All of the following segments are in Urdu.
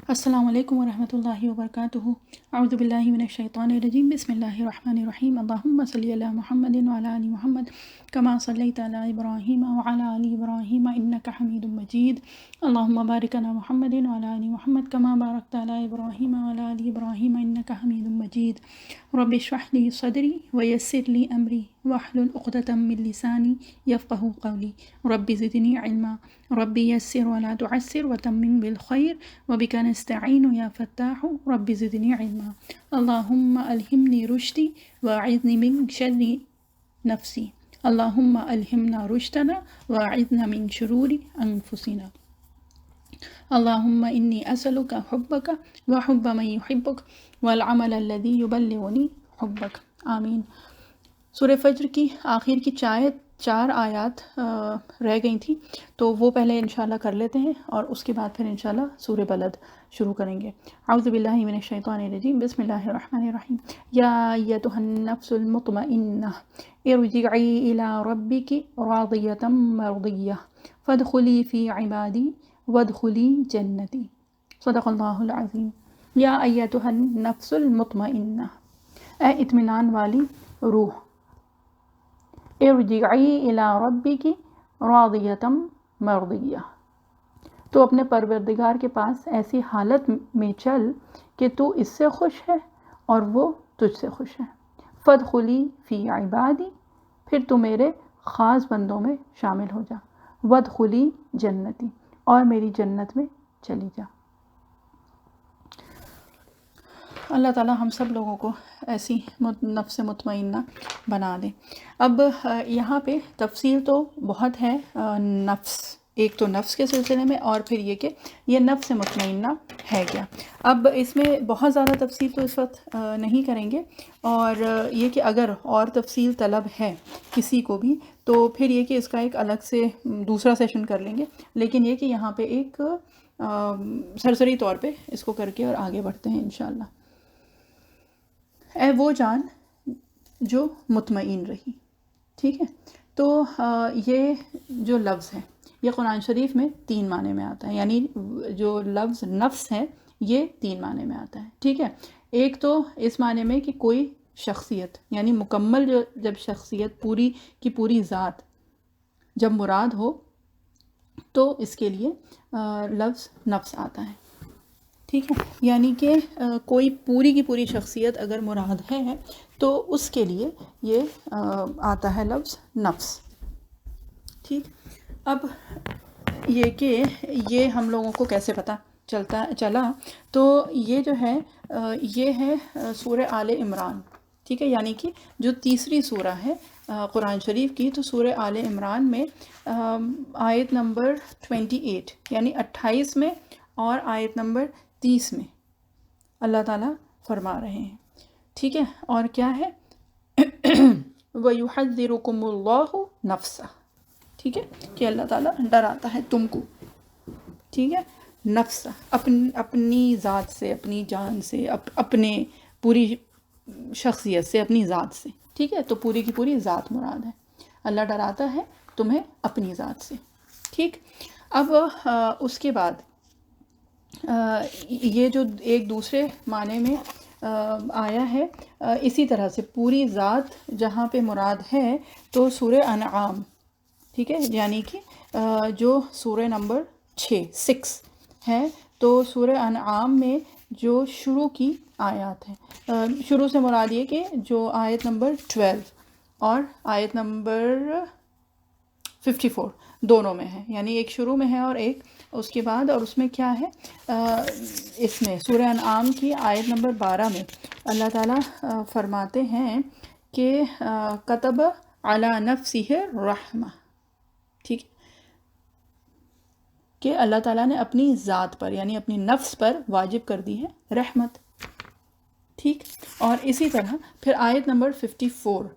السلام علیکم ورحمۃ اللہ وبرکاتہ۔ اعوذ باللہ من الشیطان الرجیم، بسم اللہ الرحمن الرحیم۔ اللہم صلی علی محمد وعلی آل محمد کما صلیت علی ابراہیم وعلی آل ابراہیم انک حمید مجید۔ اللہم بارک علی محمد وعلی آل محمد کما بارکت علی ابراہیم وعلی آل ابراہیم انک حمید مجید۔ رب اشرح لی صدری ویسر لی امری واحلل عقدۃ من لسانی یفقہوا قولی۔ رب زدنی علما، رب یسر ولا تعسر وتمم بالخیر وبک نستعین یا فتاح رب زدنی علما۔ اللہم الہمنی رشدی واعذنی من شر نفسی۔ اللہم الہمنا رشدنا واعذنا من شرور انفسنا۔ اللہم انی اسألک حبک وحب من یحبک والعمل الذی یبلغنی حبک۔ آمین۔ سورہ فجر کی آخر کی چار آیات رہ گئی تھیں، تو وہ پہلے انشاءاللہ کر لیتے ہیں اور اس کے بعد پھر انشاءاللہ سورہ بلد شروع کریں گے۔ اعوذ باللہ من الشیطان الرجیم، بسم اللہ الرحمن الرحیم۔ یا ایتھا النفس المطمئنہ ارجعی الی ربک راضیۃ مرضیہ فادخلی فی عبادی وادخلی جنتی۔ صدق اللہ العظیم۔ یا ایتھا النفس المطمئنہ، اے اطمینان والی روح، ارجعی الی ربک راضیۃ مرضیہ، تو اپنے پروردگار کے پاس ایسی حالت میں چل کہ تو اس سے خوش ہے اور وہ تجھ سے خوش ہے۔ فادخلی فی عبادی، پھر تو میرے خاص بندوں میں شامل ہو جا۔ وادخلی جنتی، اور میری جنت میں چلی جا۔ اللہ تعالیٰ ہم سب لوگوں کو ایسی نفس مطمئنہ بنا دے۔ اب یہاں پہ تفصیل تو بہت ہے نفس، ایک تو نفس کے سلسلے میں، اور پھر یہ کہ یہ نفس مطمئنہ ہے کیا۔ اب اس میں بہت زیادہ تفصیل تو اس وقت نہیں کریں گے، اور یہ کہ اگر اور تفصیل طلب ہے کسی کو بھی تو پھر یہ کہ اس کا ایک الگ سے دوسرا سیشن کر لیں گے، لیکن یہ کہ یہاں پہ ایک سرسری طور پہ اس کو کر کے اور آگے بڑھتے ہیں انشاءاللہ۔ اے وہ جان جو مطمئن رہی، ٹھیک ہے۔ تو یہ جو لفظ ہے یہ قرآن شریف میں 3 معنی میں آتا ہے، یعنی جو لفظ نفس ہے یہ 3 معنی میں آتا ہے، ٹھیک ہے۔ ایک تو اس معنی میں کہ کوئی شخصیت، یعنی مکمل جب شخصیت، پوری کی پوری ذات جب مراد ہو تو اس کے لیے لفظ نفس آتا ہے، ٹھیک ہے۔ یعنی کہ کوئی پوری کی پوری شخصیت اگر مراد ہے تو اس کے لیے یہ آتا ہے لفظ نفس، ٹھیک۔ اب یہ کہ یہ ہم لوگوں کو کیسے پتہ چلا، تو یہ جو ہے یہ ہے سورہ آل عمران، ٹھیک ہے۔ یعنی کہ جو تیسری سورہ ہے قرآن شریف کی، تو سورہ آل عمران میں آیت نمبر 28 یعنی 28 میں اور آیت نمبر 30 میں اللہ تعالیٰ فرما رہے ہیں، ٹھیک ہے۔ اور کیا ہے؟ وَيُحَذِّرُكُمُ اللَّهُ نَفْسَهُ، ٹھیک ہے، کہ اللہ تعالیٰ ڈراتا ہے تم کو، ٹھیک ہے، نفس، اپنی ذات سے، اپنی جان سے، اپنے پوری شخصیت سے، اپنی ذات سے، ٹھیک ہے۔ تو پوری کی پوری ذات مراد ہے، اللہ ڈراتا ہے تمہیں اپنی ذات سے، ٹھیک۔ اب اس کے بعد یہ جو ایک دوسرے معنی میں آیا ہے، اسی طرح سے پوری ذات جہاں پہ مراد ہے تو سورہ انعام، ٹھیک ہے، یعنی کہ جو سورہ نمبر 6 ہے، تو سورہ انعام میں جو شروع کی آیات ہیں، شروع سے مراد یہ کہ جو آیت نمبر 12 اور آیت نمبر 54 دونوں میں ہے، یعنی ایک شروع میں ہے اور ایک اس کے بعد۔ اور اس میں کیا ہے، اس میں سورہ انعام کی آیت نمبر 12 میں اللہ تعالیٰ فرماتے ہیں کہ کتب علی نفسہ الرحمہ، ٹھیک، کہ اللہ تعالیٰ نے اپنی ذات پر یعنی اپنی نفس پر واجب کر دی ہے رحمت، ٹھیک۔ اور اسی طرح پھر آیت نمبر 54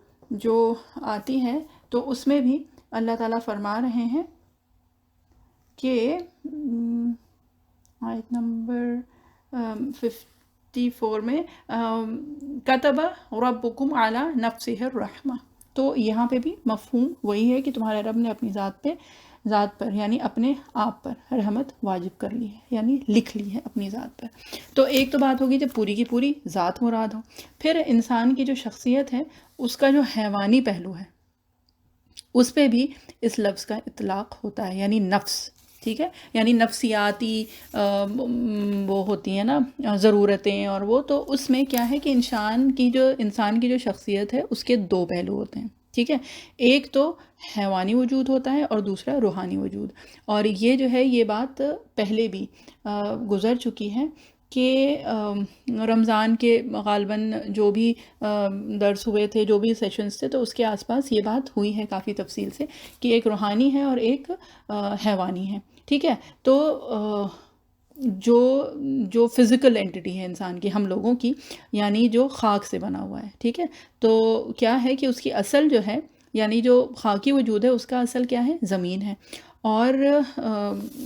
جو آتی ہے تو اس میں بھی اللہ تعالیٰ فرما رہے ہیں کہ آیت نمبر 54 میں کتب ربکم علی نفسہ الرحمہ، تو یہاں پہ بھی مفہوم وہی ہے کہ تمہارے رب نے اپنی ذات پر یعنی اپنے آپ پر رحمت واجب کر لی ہے، یعنی لکھ لی ہے اپنی ذات پر. تو ایک تو بات ہوگی جب پوری کی پوری ذات مراد ہو. پھر انسان کی جو شخصیت ہے اس کا جو حیوانی پہلو ہے اس پہ بھی اس لفظ کا اطلاق ہوتا ہے، یعنی نفس. ٹھیک ہے، یعنی نفسیاتی وہ ہوتی ہیں نا ضرورتیں، اور وہ تو اس میں کیا ہے کہ انسان کی جو شخصیت ہے اس کے دو پہلو ہوتے ہیں. ٹھیک ہے، ایک تو حیوانی وجود ہوتا ہے اور دوسرا روحانی وجود. اور یہ جو ہے یہ بات پہلے بھی گزر چکی ہے کہ رمضان کے غالباً جو بھی درس ہوئے تھے، جو بھی سیشنز تھے، تو اس کے آس پاس یہ بات ہوئی ہے کافی تفصیل سے کہ ایک روحانی ہے اور ایک حیوانی ہے. ٹھیک ہے، تو جو فزیکل اینٹی ہے انسان کی، ہم لوگوں کی، یعنی جو خاک سے بنا ہوا ہے. ٹھیک ہے، تو کیا ہے کہ اس کی اصل جو ہے، یعنی جو خاکی وجود ہے اس کا اصل کیا ہے؟ زمین ہے. اور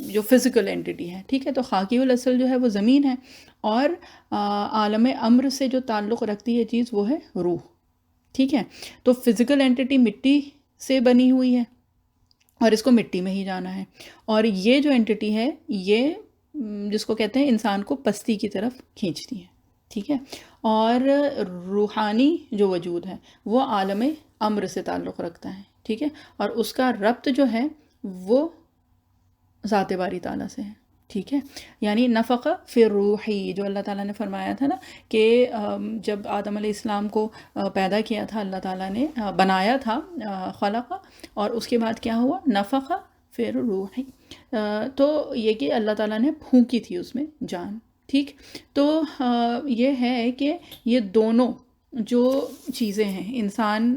جو فزیکل اینٹی ہے، ٹھیک ہے، تو خاکی الاصل جو ہے وہ زمین ہے، اور عالم امر سے جو تعلق رکھتی ہے چیز وہ ہے روح. ٹھیک ہے، تو فزیکل اینٹی مٹی سے بنی ہوئی ہے اور اس کو مٹی میں ہی جانا ہے. اور یہ جو اینٹی ہے یہ جس کو کہتے ہیں انسان کو پستی کی طرف کھینچتی ہے. ٹھیک ہے، اور روحانی جو وجود ہے وہ عالم امر سے تعلق رکھتا ہے. ٹھیک ہے، اور اس کا ربط جو ہے وہ ذات باری تعالیٰ سے ہے. ٹھیک ہے، یعنی نفخ فی روحی، جو اللہ تعالیٰ نے فرمایا تھا نا کہ جب آدم علیہ السلام کو پیدا کیا تھا اللہ تعالیٰ نے، بنایا تھا، خلق، اور اس کے بعد کیا ہوا؟ نفخ فی روحی. تو یہ کہ اللہ تعالیٰ نے پھونکی تھی اس میں جان. ٹھیک، تو یہ ہے کہ یہ دونوں جو چیزیں ہیں، انسان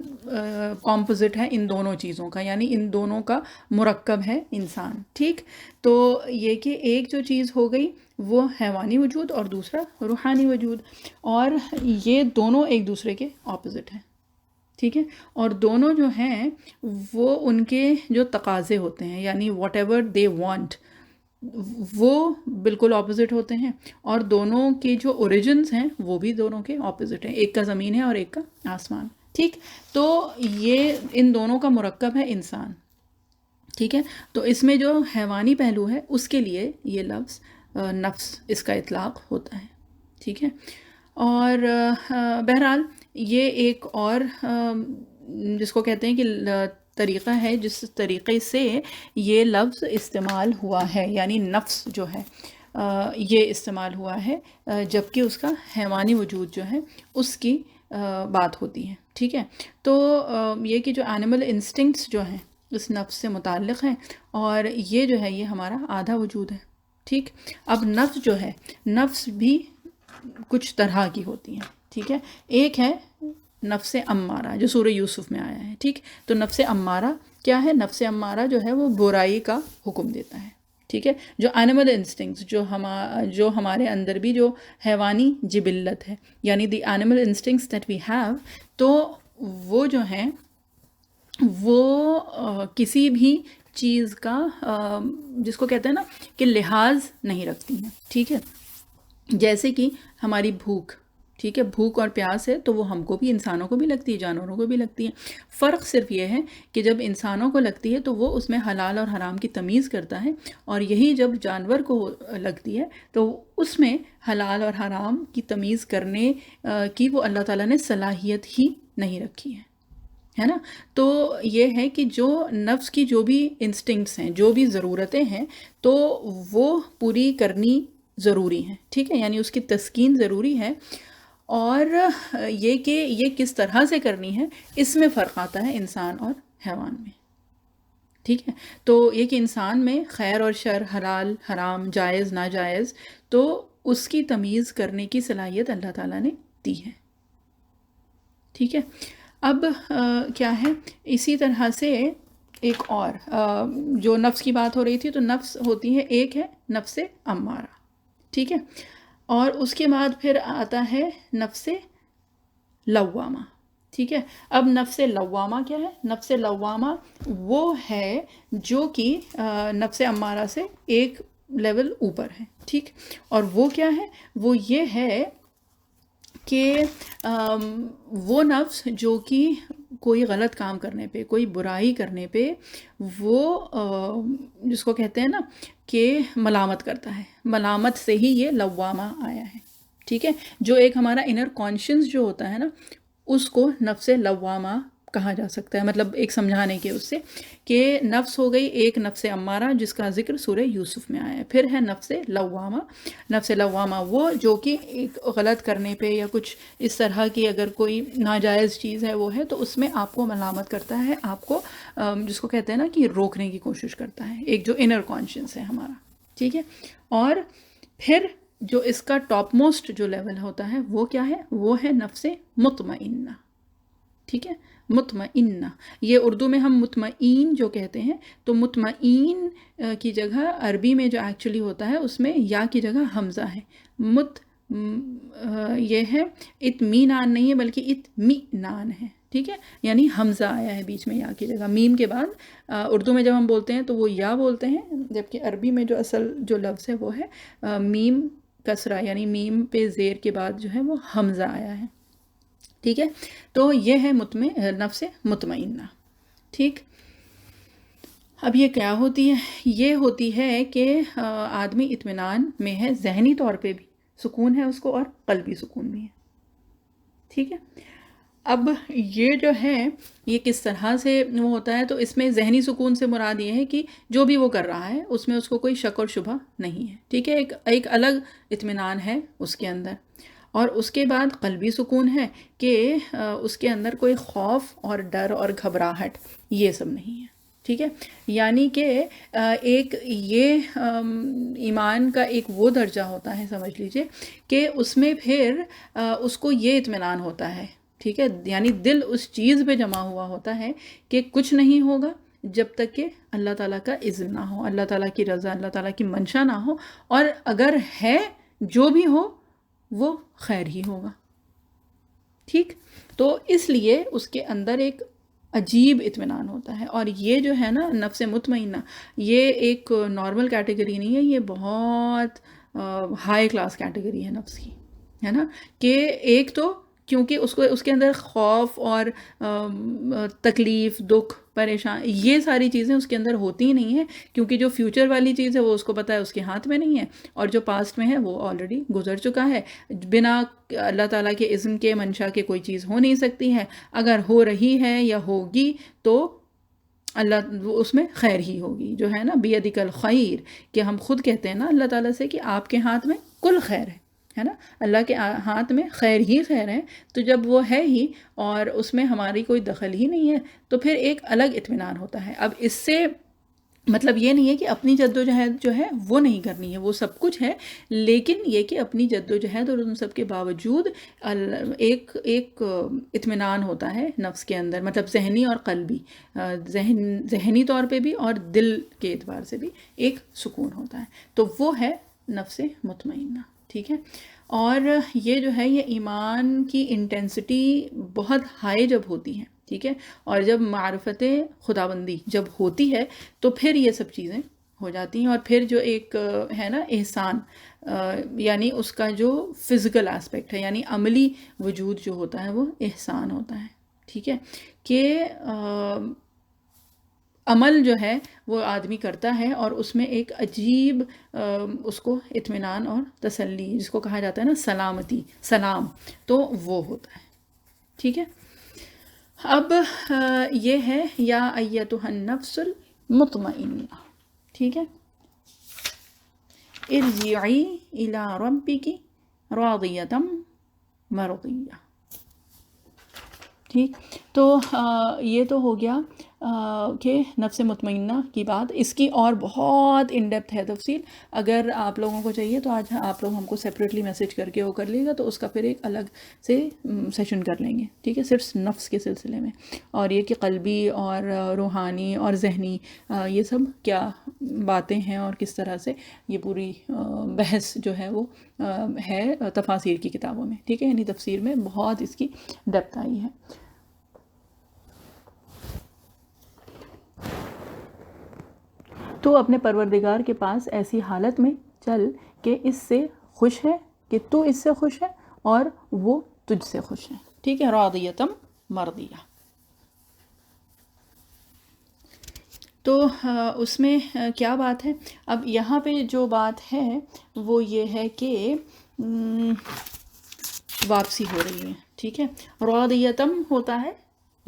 کمپوزٹ ہے ان دونوں چیزوں کا، یعنی ان دونوں کا مرکب ہے انسان. ٹھیک، تو یہ کہ ایک جو چیز ہو گئی وہ حیوانی وجود اور دوسرا روحانی وجود، اور یہ دونوں ایک دوسرے کے اپوزٹ ہیں. ٹھیک ہے، اور دونوں جو ہیں وہ ان کے جو تقاضے ہوتے ہیں، یعنی واٹ ایور دے وانٹ، وہ بالکل اپوزٹ ہوتے ہیں. اور دونوں کے جو اوریجنز ہیں وہ بھی دونوں کے اپوزٹ ہیں، ایک کا زمین ہے اور ایک کا آسمان. ٹھیک، تو یہ ان دونوں کا مرکب ہے انسان. ٹھیک ہے، تو اس میں جو حیوانی پہلو ہے اس کے لیے یہ لفظ نفس اس کا اطلاق ہوتا ہے. ٹھیک ہے، اور بہرحال یہ ایک اور جس کو کہتے ہیں کہ طریقہ ہے جس طریقے سے یہ لفظ استعمال ہوا ہے، یعنی نفس جو ہے یہ استعمال ہوا ہے جبکہ اس کا حیوانی وجود جو ہے اس کی بات ہوتی ہے. ٹھیک ہے، تو یہ کہ جو اینیمل انسٹنکٹس جو ہیں اس نفس سے متعلق ہیں، اور یہ جو ہے یہ ہمارا آدھا وجود ہے. ٹھیک، اب نفس جو ہے، نفس بھی کچھ طرح کی ہوتی ہیں. ٹھیک ہے، ایک ہے نفس امارہ جو سورہ یوسف میں آیا ہے. ٹھیک، تو نفس امارہ کیا ہے؟ نفس امارہ جو ہے وہ برائی کا حکم دیتا ہے. ٹھیک ہے، جو اینیمل انسٹنکٹس جو ہمارے اندر بھی جو حیوانی جبلت ہے، یعنی the animal instincts that we have, تو وہ جو ہیں وہ کسی بھی چیز کا جس کو کہتے ہیں نا کہ لحاظ نہیں رکھتی ہیں. ٹھیک ہے، جیسے کہ ہماری بھوک. ٹھیک ہے، بھوک اور پیاس ہے تو وہ ہم کو بھی، انسانوں کو بھی لگتی ہے، جانوروں کو بھی لگتی ہے. فرق صرف یہ ہے کہ جب انسانوں کو لگتی ہے تو وہ اس میں حلال اور حرام کی تمیز کرتا ہے، اور یہی جب جانور کو لگتی ہے تو اس میں حلال اور حرام کی تمیز کرنے کی وہ اللہ تعالیٰ نے صلاحیت ہی نہیں رکھی ہے نا. تو یہ ہے کہ جو نفس کی جو بھی انسٹنکٹس ہیں، جو بھی ضرورتیں ہیں، تو وہ پوری کرنی ضروری ہیں. ٹھیک ہے، یعنی اس کی تسکین ضروری ہے. اور یہ کہ یہ کس طرح سے کرنی ہے اس میں فرق آتا ہے انسان اور حیوان میں. ٹھیک ہے، تو یہ کہ انسان میں خیر اور شر، حلال حرام، جائز ناجائز، تو اس کی تمیز کرنے کی صلاحیت اللہ تعالیٰ نے دی ہے. ٹھیک ہے، اب کیا ہے، اسی طرح سے ایک اور جو نفس کی بات ہو رہی تھی، تو نفس ہوتی ہے، ایک ہے نفس امارہ. ٹھیک ہے، اور اس کے بعد پھر آتا ہے نفس لوامہ. ٹھیک ہے، اب نفس لوامہ کیا ہے؟ نفس لوامہ وہ ہے جو کہ نفس امارہ سے ایک لیول اوپر ہے. ٹھیک، اور وہ کیا ہے؟ وہ یہ ہے کہ وہ نفس جو کہ کوئی غلط کام کرنے پہ، کوئی برائی کرنے پہ وہ جس کو کہتے ہیں نا کہ ملامت کرتا ہے، ملامت سے ہی یہ لوامہ آیا ہے، ٹھیک ہے. جو ایک ہمارا انر کانشنس جو ہوتا ہے نا، اس کو نفس لوامہ کہا جا سکتا ہے. مطلب ایک سمجھانے کے اس سے کہ نفس ہو گئی ایک نفس امارہ جس کا ذکر سورہ یوسف میں آیا ہے. پھر ہے نفس لوامہ. نفس لوامہ وہ جو کہ ایک غلط کرنے پہ یا کچھ اس طرح کی اگر کوئی ناجائز چیز ہے وہ ہے تو اس میں آپ کو ملامت کرتا ہے، آپ کو جس کو کہتے ہیں نا کہ روکنے کی کوشش کرتا ہے، ایک جو انر کانشنس ہے ہمارا، ٹھیک ہے. اور پھر جو اس کا ٹاپ موسٹ جو لیول ہوتا ہے وہ کیا ہے؟ وہ ہے نفس مطمئنہ، ٹھیک ہے. مطمئنہ، یہ اردو میں ہم مطمئن جو کہتے ہیں، تو مطمئن کی جگہ عربی میں جو ایکچولی ہوتا ہے اس میں یا کی جگہ حمزہ ہے. یہ ہے اطمینان نہیں ہے بلکہ اطمینان ہے، ٹھیک ہے. یعنی حمزہ آیا ہے بیچ میں یا کی جگہ. میم کے بعد اردو میں جب ہم بولتے ہیں تو وہ یا بولتے ہیں، جبکہ عربی میں جو اصل جو لفظ ہے وہ ہے میم کسرہ، یعنی میم پہ زیر کے بعد جو ہے وہ حمزہ آیا ہے، ٹھیک ہے. تو یہ ہے نفس مطمئنہ، ٹھیک. اب یہ کیا ہوتی ہے؟ یہ ہوتی ہے کہ آدمی اطمینان میں ہے، ذہنی طور پہ بھی سکون ہے اس کو اور قلبی سکون بھی ہے، ٹھیک ہے. اب یہ جو ہے یہ کس طرح سے وہ ہوتا ہے؟ تو اس میں ذہنی سکون سے مراد یہ ہے کہ جو بھی وہ کر رہا ہے اس میں اس کو کوئی شک اور شبہ نہیں ہے، ٹھیک ہے. ایک الگ اطمینان ہے اس کے اندر. اور اس کے بعد قلبی سکون ہے کہ اس کے اندر کوئی خوف اور ڈر اور گھبراہٹ یہ سب نہیں ہے، ٹھیک ہے. یعنی کہ ایک یہ ایمان کا ایک وہ درجہ ہوتا ہے، سمجھ لیجئے کہ اس میں پھر اس کو یہ اطمینان ہوتا ہے، ٹھیک ہے. یعنی دل اس چیز پہ جمع ہوا ہوتا ہے کہ کچھ نہیں ہوگا جب تک کہ اللہ تعالیٰ کا اذن نہ ہو، اللہ تعالیٰ کی رضا، اللہ تعالیٰ کی منشا نہ ہو. اور اگر ہے جو بھی ہو وہ خیر ہی ہوگا، ٹھیک. تو اس لیے اس کے اندر ایک عجیب اطمینان ہوتا ہے. اور یہ جو ہے نا نفس مطمئنہ، یہ ایک نارمل کیٹیگری نہیں ہے، یہ بہت ہائی کلاس کیٹیگری ہے نفس کی، ہے نا. کہ ایک تو کیونکہ اس کے اندر خوف اور تکلیف، دکھ، پریشان، یہ ساری چیزیں اس کے اندر ہوتی ہی نہیں ہیں، کیونکہ جو فیوچر والی چیز ہے وہ اس کو پتہ ہے اس کے ہاتھ میں نہیں ہے، اور جو پاسٹ میں ہے وہ آلریڈی گزر چکا ہے. بنا اللہ تعالیٰ کے اذن کے، منشا کے کوئی چیز ہو نہیں سکتی ہے. اگر ہو رہی ہے یا ہوگی تو اللہ اس میں خیر ہی ہوگی، جو ہے نا بیدک الخیر، کہ ہم خود کہتے ہیں نا اللہ تعالیٰ سے کہ آپ کے ہاتھ میں کل خیر ہے نا، اللہ کے ہاتھ میں خیر ہی خیر ہے. تو جب وہ ہے ہی اور اس میں ہماری کوئی دخل ہی نہیں ہے تو پھر ایک الگ اطمینان ہوتا ہے. اب اس سے مطلب یہ نہیں ہے کہ اپنی جد و جہد جو ہے وہ نہیں کرنی ہے، وہ سب کچھ ہے، لیکن یہ کہ اپنی جد و جہد اور ان سب کے باوجود ایک اطمینان ہوتا ہے نفس کے اندر، مطلب ذہنی اور قلبی، ذہنی طور پہ بھی اور دل کے اعتبار سے بھی ایک سکون ہوتا ہے. تو وہ ہے نفس مطمئنہ، ٹھیک ہے. اور یہ جو ہے یہ ایمان کی انٹینسٹی بہت ہائی جب ہوتی ہے، ٹھیک ہے. اور جب معرفت خداوندی جب ہوتی ہے تو پھر یہ سب چیزیں ہو جاتی ہیں. اور پھر جو ایک ہے نا احسان، یعنی اس کا جو فزیکل اسپیکٹ ہے، یعنی عملی وجود جو ہوتا ہے وہ احسان ہوتا ہے، ٹھیک ہے. کہ عمل جو ہے وہ آدمی کرتا ہے اور اس میں ایک عجیب اس کو اطمینان اور تسلی، جس کو کہا جاتا ہے نا سلامتی، سلام، تو وہ ہوتا ہے، ٹھیک ہے. اب یہ ہے یا ایتھا النفس المطمئنہ، ٹھیک ہے. ارجعی الی ربک راضیۃ مرضیہ، ٹھیک. تو یہ تو ہو گیا کہ نفس مطمئنہ کی بات. اس کی اور بہت ان ڈیپتھ ہے تفصیل. اگر آپ لوگوں کو چاہیے تو آج آپ لوگ ہم کو سیپریٹلی میسج کر کے وہ کر لیے گا، تو اس کا پھر ایک الگ سے سیشن کر لیں گے، ٹھیک ہے، صرف نفس کے سلسلے میں. اور یہ کہ قلبی اور روحانی اور ذہنی یہ سب کیا باتیں ہیں اور کس طرح سے یہ پوری بحث جو ہے وہ ہے تفاسیر کی کتابوں میں، ٹھیک ہے. یعنی تفسیر میں بہت اس کی ڈیپتھ آئی ہے. تو اپنے پروردگار کے پاس ایسی حالت میں چل کہ اس سے خوش ہے، کہ تو اس سے خوش ہے اور وہ تجھ سے خوش ہے، ٹھیک ہے. راضیۃ مرضیہ. تو اس میں کیا بات ہے؟ اب یہاں پہ جو بات ہے وہ یہ ہے کہ واپسی ہو رہی ہے، ٹھیک ہے. راضیتم ہوتا ہے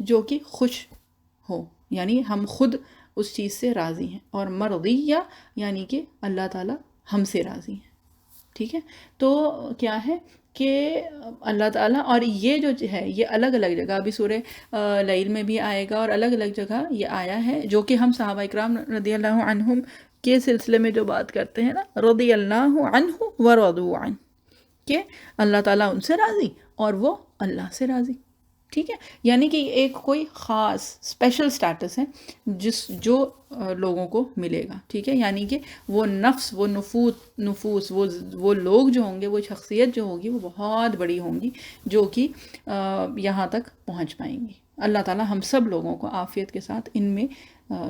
جو کہ خوش ہو، یعنی ہم خود اس چیز سے راضی ہیں، اور مرضیہ یعنی کہ اللہ تعالیٰ ہم سے راضی ہیں، ٹھیک ہے. تو کیا ہے کہ اللہ تعالیٰ، اور یہ جو ہے یہ الگ الگ جگہ ابھی سورہ لیل میں بھی آئے گا، اور الگ الگ جگہ یہ آیا ہے، جو کہ ہم صحابہ اکرام رضی اللہ عنہم کے سلسلے میں جو بات کرتے ہیں نا، رضی اللہ عنہ ورضوا عنہ، کہ اللہ تعالیٰ ان سے راضی اور وہ اللہ سے راضی، ٹھیک ہے. یعنی کہ ایک کوئی خاص اسپیشل سٹیٹس ہے جو لوگوں کو ملے گا، ٹھیک ہے. یعنی کہ وہ نفس، وہ نفوس وہ لوگ جو ہوں گے، وہ شخصیت جو ہوگی وہ بہت بڑی ہوں گی، جو کہ یہاں تک پہنچ پائیں گی. اللہ تعالیٰ ہم سب لوگوں کو عافیت کے ساتھ ان میں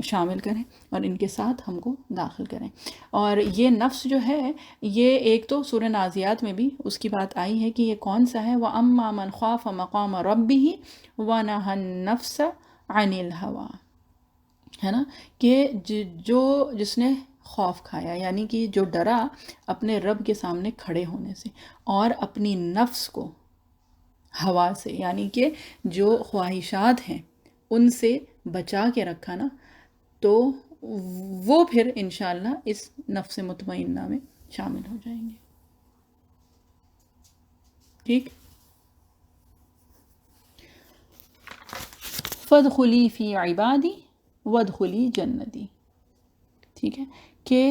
شامل کریں اور ان کے ساتھ ہم کو داخل کریں. اور یہ نفس جو ہے، یہ ایک تو سورہ نازیات میں بھی اس کی بات آئی ہے کہ یہ کون سا ہے، وَأَمَّا مَنْ خَافَ مَقَامَ رَبِّهِ وَنَهَى النَّفْسَ عَنِ الْهَوَىٰ، ہے نا، کہ جس نے خوف کھایا، یعنی کہ جو ڈرا اپنے رب کے سامنے کھڑے ہونے سے، اور اپنی نفس کو ہوا سے، یعنی کہ جو خواہشات ہیں ان سے بچا کے رکھا نا، تو وہ پھر انشاءاللہ اس نفس مطمئنہ میں شامل ہو جائیں گے، ٹھیک. فَادْخُلِي فِي عِبَادِي وَادْخُلِي جَنَّتِي، ٹھیک ہے، کہ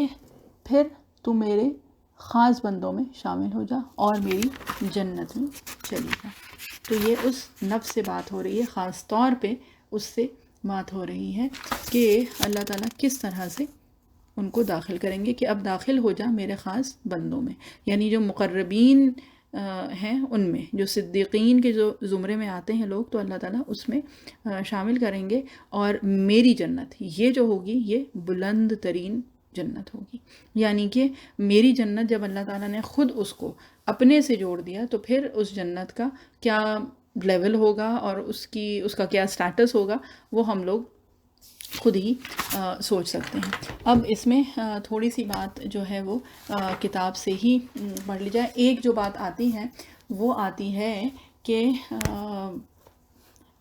پھر تو میرے خاص بندوں میں شامل ہو جا اور میری جنت میں چلی جا. تو یہ اس نفس سے بات ہو رہی ہے، خاص طور پہ اس سے بات ہو رہی ہے کہ اللہ تعالیٰ کس طرح سے ان کو داخل کریں گے، کہ اب داخل ہو جا میرے خاص بندوں میں، یعنی جو مقربین ہیں ان میں، جو صدیقین کے جو زمرے میں آتے ہیں لوگ، تو اللہ تعالیٰ اس میں شامل کریں گے. اور میری جنت یہ جو ہوگی یہ بلند ترین جنت ہوگی. یعنی کہ میری جنت جب اللہ تعالیٰ نے خود اس کو اپنے سے جوڑ دیا، تو پھر اس جنت کا کیا لیول ہوگا اور اس کا کیا سٹیٹس ہوگا، وہ ہم لوگ خود ہی سوچ سکتے ہیں. اب اس میں تھوڑی سی بات جو ہے وہ کتاب سے ہی پڑھ لی جائے. ایک جو بات آتی ہے وہ آتی ہے کہ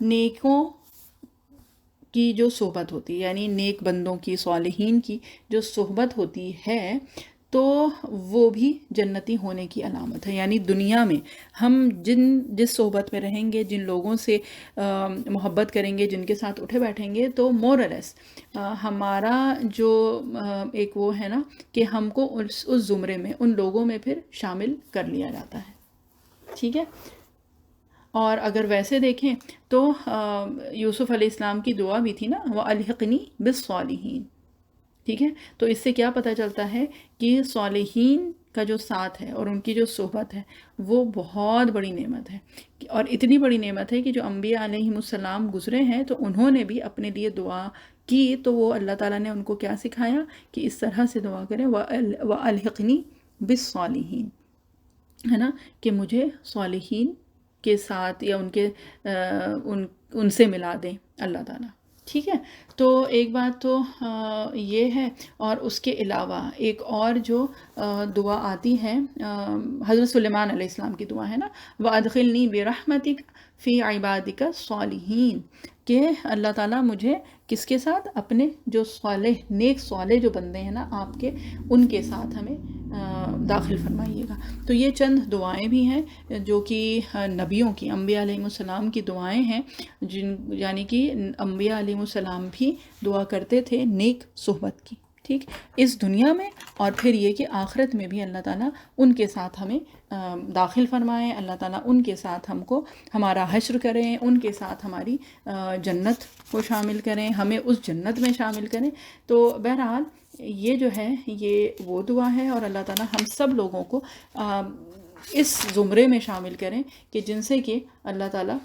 نیکوں کی جو صحبت ہوتی ہے، یعنی نیک بندوں کی، صالحین کی جو صحبت ہوتی ہے، تو وہ بھی جنتی ہونے کی علامت ہے. یعنی دنیا میں ہم جس صحبت میں رہیں گے، جن لوگوں سے محبت کریں گے، جن کے ساتھ اٹھے بیٹھیں گے، تو مور اور لیس ہمارا جو ایک وہ ہے نا کہ ہم کو اس زمرے میں، ان لوگوں میں پھر شامل کر لیا جاتا ہے، ٹھیک ہے. اور اگر ویسے دیکھیں تو یوسف علیہ السلام کی دعا بھی تھی نا، وَأَلْحِقْنِي بِالصَّالِحِينَ، ٹھیک ہے. تو اس سے کیا پتہ چلتا ہے کہ صالحین کا جو ساتھ ہے اور ان کی جو صحبت ہے وہ بہت بڑی نعمت ہے. اور اتنی بڑی نعمت ہے کہ جو انبیاء علیہم السلام گزرے ہیں تو انہوں نے بھی اپنے لیے دعا کی، تو وہ اللہ تعالیٰ نے ان کو کیا سکھایا کہ اس طرح سے دعا کریں، وَأَلْحِقْنِي بِالصَّالِحِينَ، ہے نا، کہ مجھے صالحین کے ساتھ یا ان سے ملا دیں اللہ تعالیٰ، ٹھیک ہے. تو ایک بات تو یہ ہے. اور اس کے علاوہ ایک اور جو دعا آتی ہے، حضرت سلیمان علیہ السلام کی دعا ہے نا، وَأَدْخِلْنِي بِرَحْمَتِكَ فِي عِبَادِكَ الصَّالِحِينَ، کہ اللہ تعالیٰ مجھے کس کے ساتھ، اپنے جو نیک صالح جو بندے ہیں نا آپ کے، ان کے ساتھ ہمیں داخل فرمائیے گا. تو یہ چند دعائیں بھی ہیں جو کہ نبیوں کی، انبیاء علیہ السلام کی دعائیں ہیں، یعنی کہ انبیاء علیہ السلام بھی دعا کرتے تھے نیک صحبت کی، ٹھیک، اس دنیا میں. اور پھر یہ کہ آخرت میں بھی اللہ تعالیٰ ان کے ساتھ ہمیں داخل فرمائیں، اللہ تعالیٰ ان کے ساتھ ہم کو ہمارا حشر کریں، ان کے ساتھ ہماری جنت کو شامل کریں، ہمیں اس جنت میں شامل کریں. تو بہرحال یہ جو ہے یہ وہ دعا ہے، اور اللہ تعالیٰ ہم سب لوگوں کو اس زمرے میں شامل کریں کہ جن سے کہ اللہ تعالیٰ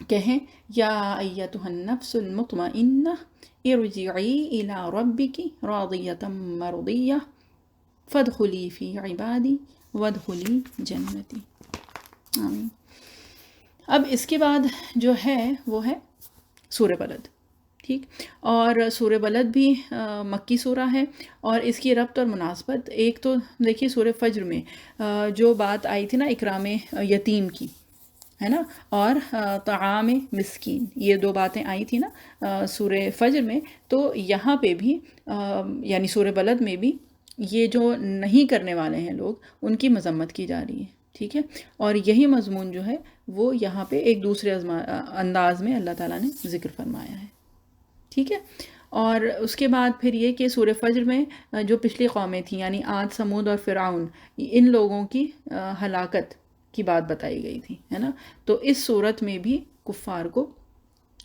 کہیں، یا ایتھا النفس المطمئنہ ارجعی الی ربک راضیۃ مرضیہ فادخلی فی عبادی وادخلی جنتی. اب اس کے بعد جو ہے وہ ہے سورہ بلد، ٹھیک. اور سورہ بلد بھی مکی سورہ ہے، اور اس کی ربط اور مناسبت ایک تو دیکھیے سورہ فجر میں جو بات آئی تھی نا اکرام یتیم کی، ہے نا، اور طعام مسکین، یہ دو باتیں آئی تھی نا سورہ فجر میں، تو یہاں پہ بھی یعنی سورہ بلد میں بھی یہ جو نہیں کرنے والے ہیں لوگ، ان کی مذمت کی جا رہی ہے. ٹھیک ہے، اور یہی مضمون جو ہے وہ یہاں پہ ایک دوسرے انداز میں اللہ تعالیٰ نے ذکر فرمایا ہے. ٹھیک ہے. اور اس کے بعد پھر یہ کہ سورہ فجر میں جو پچھلی قومیں تھیں یعنی عاد، سمود اور فرعون، ان لوگوں کی ہلاکت کی بات بتائی گئی تھی، ہے نا. تو اس صورت میں بھی کفار کو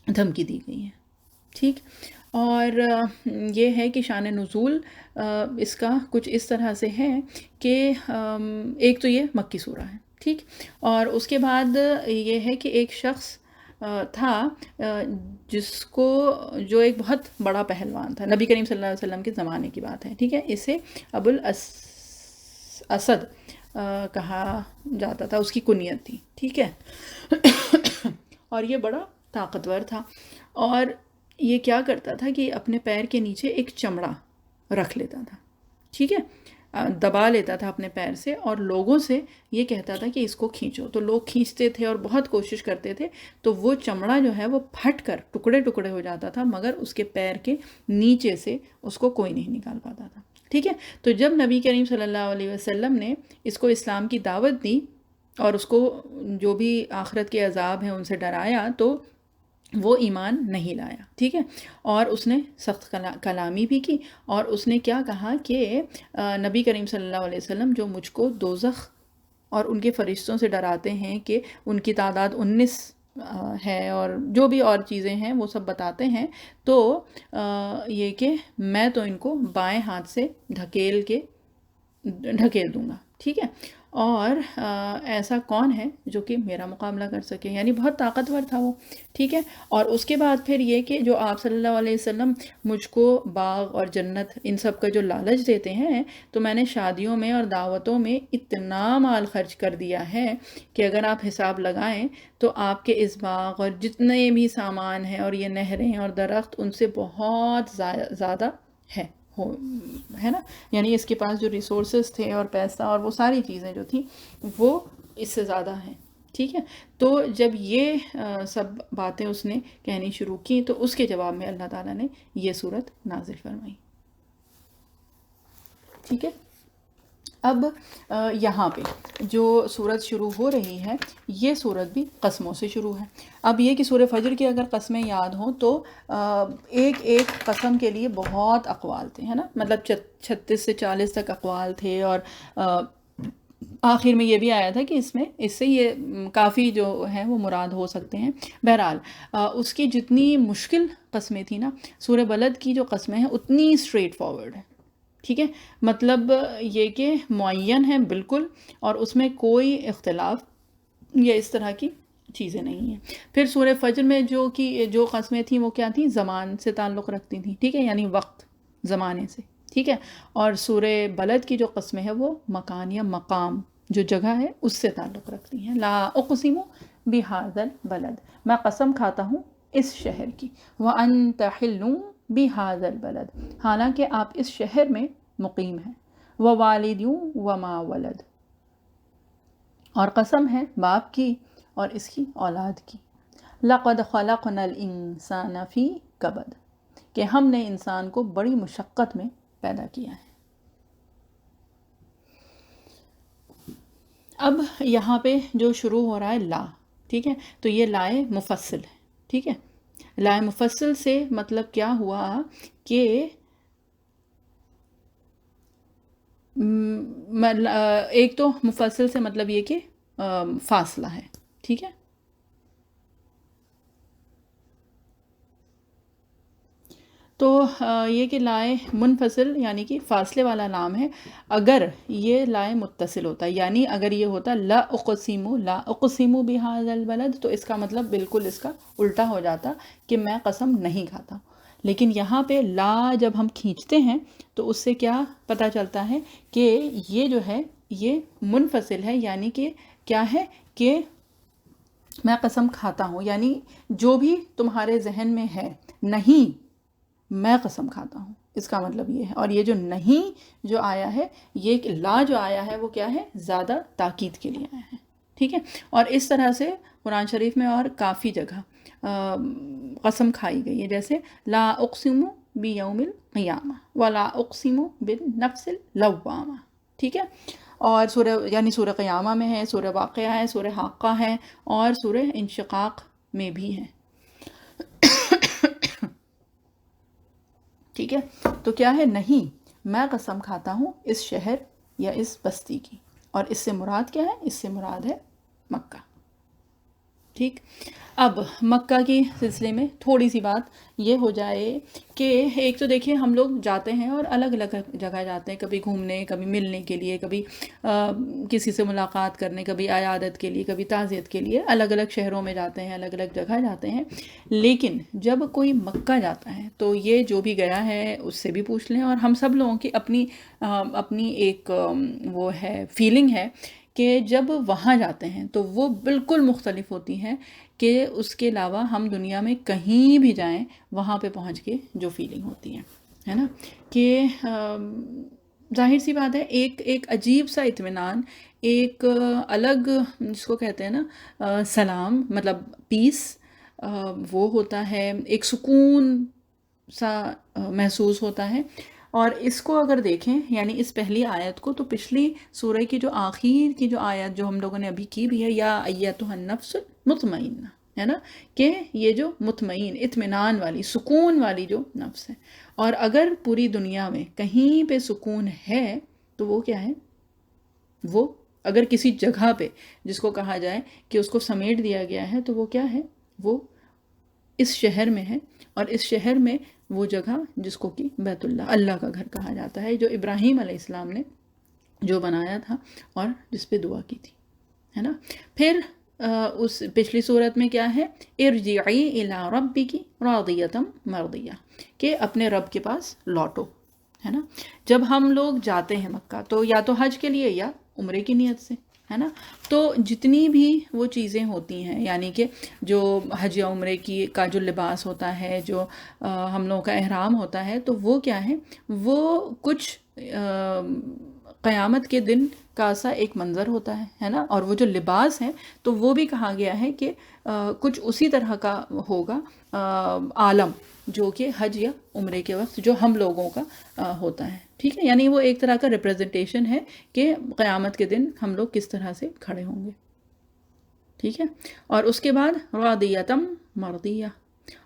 دھمکی دی گئی ہے. ٹھیک. اور یہ ہے کہ شان نزول اس کا کچھ اس طرح سے ہے کہ ایک تو یہ مکی سورہ ہے. ٹھیک. اور اس کے بعد یہ ہے کہ ایک شخص تھا جس کو جو ایک بہت بڑا پہلوان تھا، نبی کریم صلی اللہ علیہ وسلم کے زمانے کی بات ہے. ٹھیک ہے. اسے ابو الاسد کہا جاتا تھا، اس کی کنیت تھی. ٹھیک ہے. اور یہ بڑا طاقتور تھا، اور یہ کیا کرتا تھا کہ اپنے پیر کے نیچے ایک چمڑا رکھ لیتا تھا. ٹھیک ہے. دبا لیتا تھا اپنے پیر سے، اور لوگوں سے یہ کہتا تھا کہ اس کو کھینچو. تو لوگ کھینچتے تھے اور بہت کوشش کرتے تھے، تو وہ چمڑا جو ہے وہ پھٹ کر ٹکڑے ٹکڑے ہو جاتا تھا، مگر اس کے پیر کے نیچے سے اس کو کوئی نہیں نکال پاتا تھا. ٹھیک ہے. تو جب نبی کریم صلی اللہ علیہ وسلم نے اس کو اسلام کی دعوت دی اور اس کو جو بھی آخرت کے عذاب ہیں ان سے ڈرایا، تو وہ ایمان نہیں لایا. ٹھیک ہے. اور اس نے سخت کلامی بھی کی، اور اس نے کیا کہا کہ نبی کریم صلی اللہ علیہ وسلم جو مجھ کو دوزخ اور ان کے فرشتوں سے ڈراتے ہیں کہ ان کی تعداد 19 ہے، اور جو بھی اور چیزیں ہیں وہ سب بتاتے ہیں، تو یہ کہ میں تو ان کو بائیں ہاتھ سے ڈھکیل دوں گا. ٹھیک ہے. اور ایسا کون ہے جو کہ میرا مقابلہ کر سکے، یعنی بہت طاقتور تھا وہ. ٹھیک ہے. اور اس کے بعد پھر یہ کہ جو آپ صلی اللہ علیہ وسلم مجھ کو باغ اور جنت ان سب کا جو لالچ دیتے ہیں، تو میں نے شادیوں میں اور دعوتوں میں اتنا مال خرچ کر دیا ہے کہ اگر آپ حساب لگائیں تو آپ کے اس باغ اور جتنے بھی سامان ہیں اور یہ نہریں اور درخت ان سے بہت زیادہ ہے نا. یعنی اس کے پاس جو ریسورسز تھے اور پیسہ اور وہ ساری چیزیں جو تھیں وہ اس سے زیادہ ہیں. ٹھیک ہے. تو جب یہ سب باتیں اس نے کہنی شروع کی، تو اس کے جواب میں اللہ تعالیٰ نے یہ صورت نازل فرمائی. ٹھیک ہے. اب یہاں پہ جو صورت شروع ہو رہی ہے، یہ صورت بھی قسموں سے شروع ہے. اب یہ کہ سورہ فجر کی اگر قسمیں یاد ہوں تو ایک ایک قسم کے لیے بہت اقوال تھے، ہے نا. مطلب 36 سے 40 تک اقوال تھے، اور آخر میں یہ بھی آیا تھا کہ اس سے یہ کافی جو ہیں وہ مراد ہو سکتے ہیں. بہرحال اس کی جتنی مشکل قسمیں تھیں نا، سورہ بلد کی جو قسمیں ہیں اتنی اسٹریٹ فارورڈ ہے. ٹھیک ہے. مطلب یہ کہ معین ہے بالکل، اور اس میں کوئی اختلاف یا اس طرح کی چیزیں نہیں ہیں. پھر سورہ فجر میں جو قسمیں تھیں وہ کیا تھیں؟ زمان سے تعلق رکھتی تھیں. ٹھیک ہے. یعنی وقت، زمانے سے. ٹھیک ہے. اور سورہ بلد کی جو قسمیں ہیں وہ مکان یا مقام، جو جگہ ہے اس سے تعلق رکھتی ہیں. لا اقسم بہذا البلد، میں قسم کھاتا ہوں اس شہر کی. وانت حل بہذا البلد، حالانکہ آپ اس شہر میں مقیم ہیں. ووالد وما ولد، اور قسم ہے باپ کی اور اس کی اولاد کی. لقد خلقنا الانسان فی کبد، کہ ہم نے انسان کو بڑی مشقت میں پیدا کیا ہے. اب یہاں پہ جو شروع ہو رہا ہے لا، ٹھیک ہے. تو یہ لائے مفصل ہے. ٹھیک ہے. لائے مفصل سے مطلب کیا ہوا کہ ایک تو مفصل سے مطلب یہ کہ فاصلہ ہے. ٹھیک ہے. تو یہ کہ لائے منفصل یعنی کہ فاصلے والا نام ہے. اگر یہ لائے متصل ہوتا، یعنی اگر یہ ہوتا لا اقسم بہذا البلد، تو اس کا مطلب بالکل اس کا الٹا ہو جاتا کہ میں قسم نہیں کھاتا. لیکن یہاں پہ لا جب ہم کھینچتے ہیں تو اس سے کیا پتہ چلتا ہے کہ یہ جو ہے یہ منفصل ہے. یعنی کہ کیا ہے کہ میں قسم کھاتا ہوں، یعنی جو بھی تمہارے ذہن میں ہے نہیں، میں قسم کھاتا ہوں، اس کا مطلب یہ ہے۔ اور یہ جو نہیں جو آیا ہے، یہ لا جو آیا ہے وہ کیا ہے؟ زیادہ تاکید کے لیے آیا ہے، ٹھیک ہے۔ اور اس طرح سے قرآن شریف میں اور کافی جگہ قسم کھائی گئی ہے، جیسے لا اقسم بیوم القیامہ ولا اقسم بالنفس اللوامہ، ٹھیک ہے۔ اور سورہ یعنی سورہ قیامہ میں ہے، سورہ واقعہ ہے، سورہ حاقہ ہے، اور سورہ انشقاق میں بھی ہے، ٹھیک ہے۔ تو کیا ہے؟ نہیں، میں قسم کھاتا ہوں اس شہر یا اس بستی کی، اور اس سے مراد کیا ہے؟ اس سے مراد ہے مکہ، ٹھیک۔ اب مکہ کے سلسلے میں تھوڑی سی بات یہ ہو جائے کہ ایک تو دیکھیں ہم لوگ جاتے ہیں اور الگ الگ جگہ جاتے ہیں، کبھی گھومنے، کبھی ملنے کے لیے، کبھی کسی سے ملاقات کرنے، کبھی عیادت کے لیے، کبھی تعزیت کے لیے، الگ الگ شہروں میں جاتے ہیں، الگ الگ جگہ جاتے ہیں۔ لیکن جب کوئی مکہ جاتا ہے تو یہ جو بھی گیا ہے اس سے بھی پوچھ لیں، اور ہم سب لوگوں کی اپنی ایک وہ ہے، فیلنگ ہے کہ جب وہاں جاتے ہیں تو وہ بالکل مختلف ہوتی ہیں کہ اس کے علاوہ ہم دنیا میں کہیں بھی جائیں، وہاں پہ پہنچ کے جو فیلنگ ہوتی ہے نا، کہ ظاہر سی بات ہے، ایک عجیب سا اطمینان، ایک الگ جس کو کہتے ہیں نا سلام، مطلب پیس، وہ ہوتا ہے، ایک سکون سا محسوس ہوتا ہے۔ اور اس کو اگر دیکھیں، یعنی اس پہلی آیت کو، تو پچھلی سورہ کی جو آخر کی جو آیت جو ہم لوگوں نے ابھی کی بھی ہے، یا ایتھا النفس المطمئنہ، ہے نا، کہ یہ جو مطمئن، اطمینان والی، سکون والی جو نفس ہے، اور اگر پوری دنیا میں کہیں پہ سکون ہے تو وہ کیا ہے؟ وہ اگر کسی جگہ پہ جس کو کہا جائے کہ اس کو سمیٹ دیا گیا ہے، تو وہ کیا ہے؟ وہ اس شہر میں ہے، اور اس شہر میں وہ جگہ جس کو کہ بیت اللہ، اللہ کا گھر کہا جاتا ہے، جو ابراہیم علیہ السلام نے جو بنایا تھا اور جس پہ دعا کی تھی، ہے نا۔ پھر اس پچھلی صورت میں کیا ہے؟ ارجعی الی ربک راضیۃ مرضیہ، کہ اپنے رب کے پاس لوٹو، ہے نا۔ جب ہم لوگ جاتے ہیں مکہ تو یا تو حج کے لیے یا عمرے کی نیت سے، ہے نا۔ تو جتنی بھی وہ چیزیں ہوتی ہیں، یعنی کہ جو حج یا عمرے کا جو لباس ہوتا ہے، جو ہم لوگوں کا احرام ہوتا ہے، تو وہ کیا ہے؟ وہ کچھ قیامت کے دن کا سا ایک منظر ہوتا ہے نا۔ اور وہ جو لباس ہیں تو وہ بھی کہا گیا ہے کہ کچھ اسی طرح کا ہوگا عالم، جو کہ حج یا عمرے کے وقت جو ہم لوگوں کا ہوتا ہے، ٹھیک ہے۔ یعنی وہ ایک طرح کا ریپریزنٹیشن ہے کہ قیامت کے دن ہم لوگ کس طرح سے کھڑے ہوں گے، ٹھیک ہے۔ اور اس کے بعد راضیۃ مرضیہ،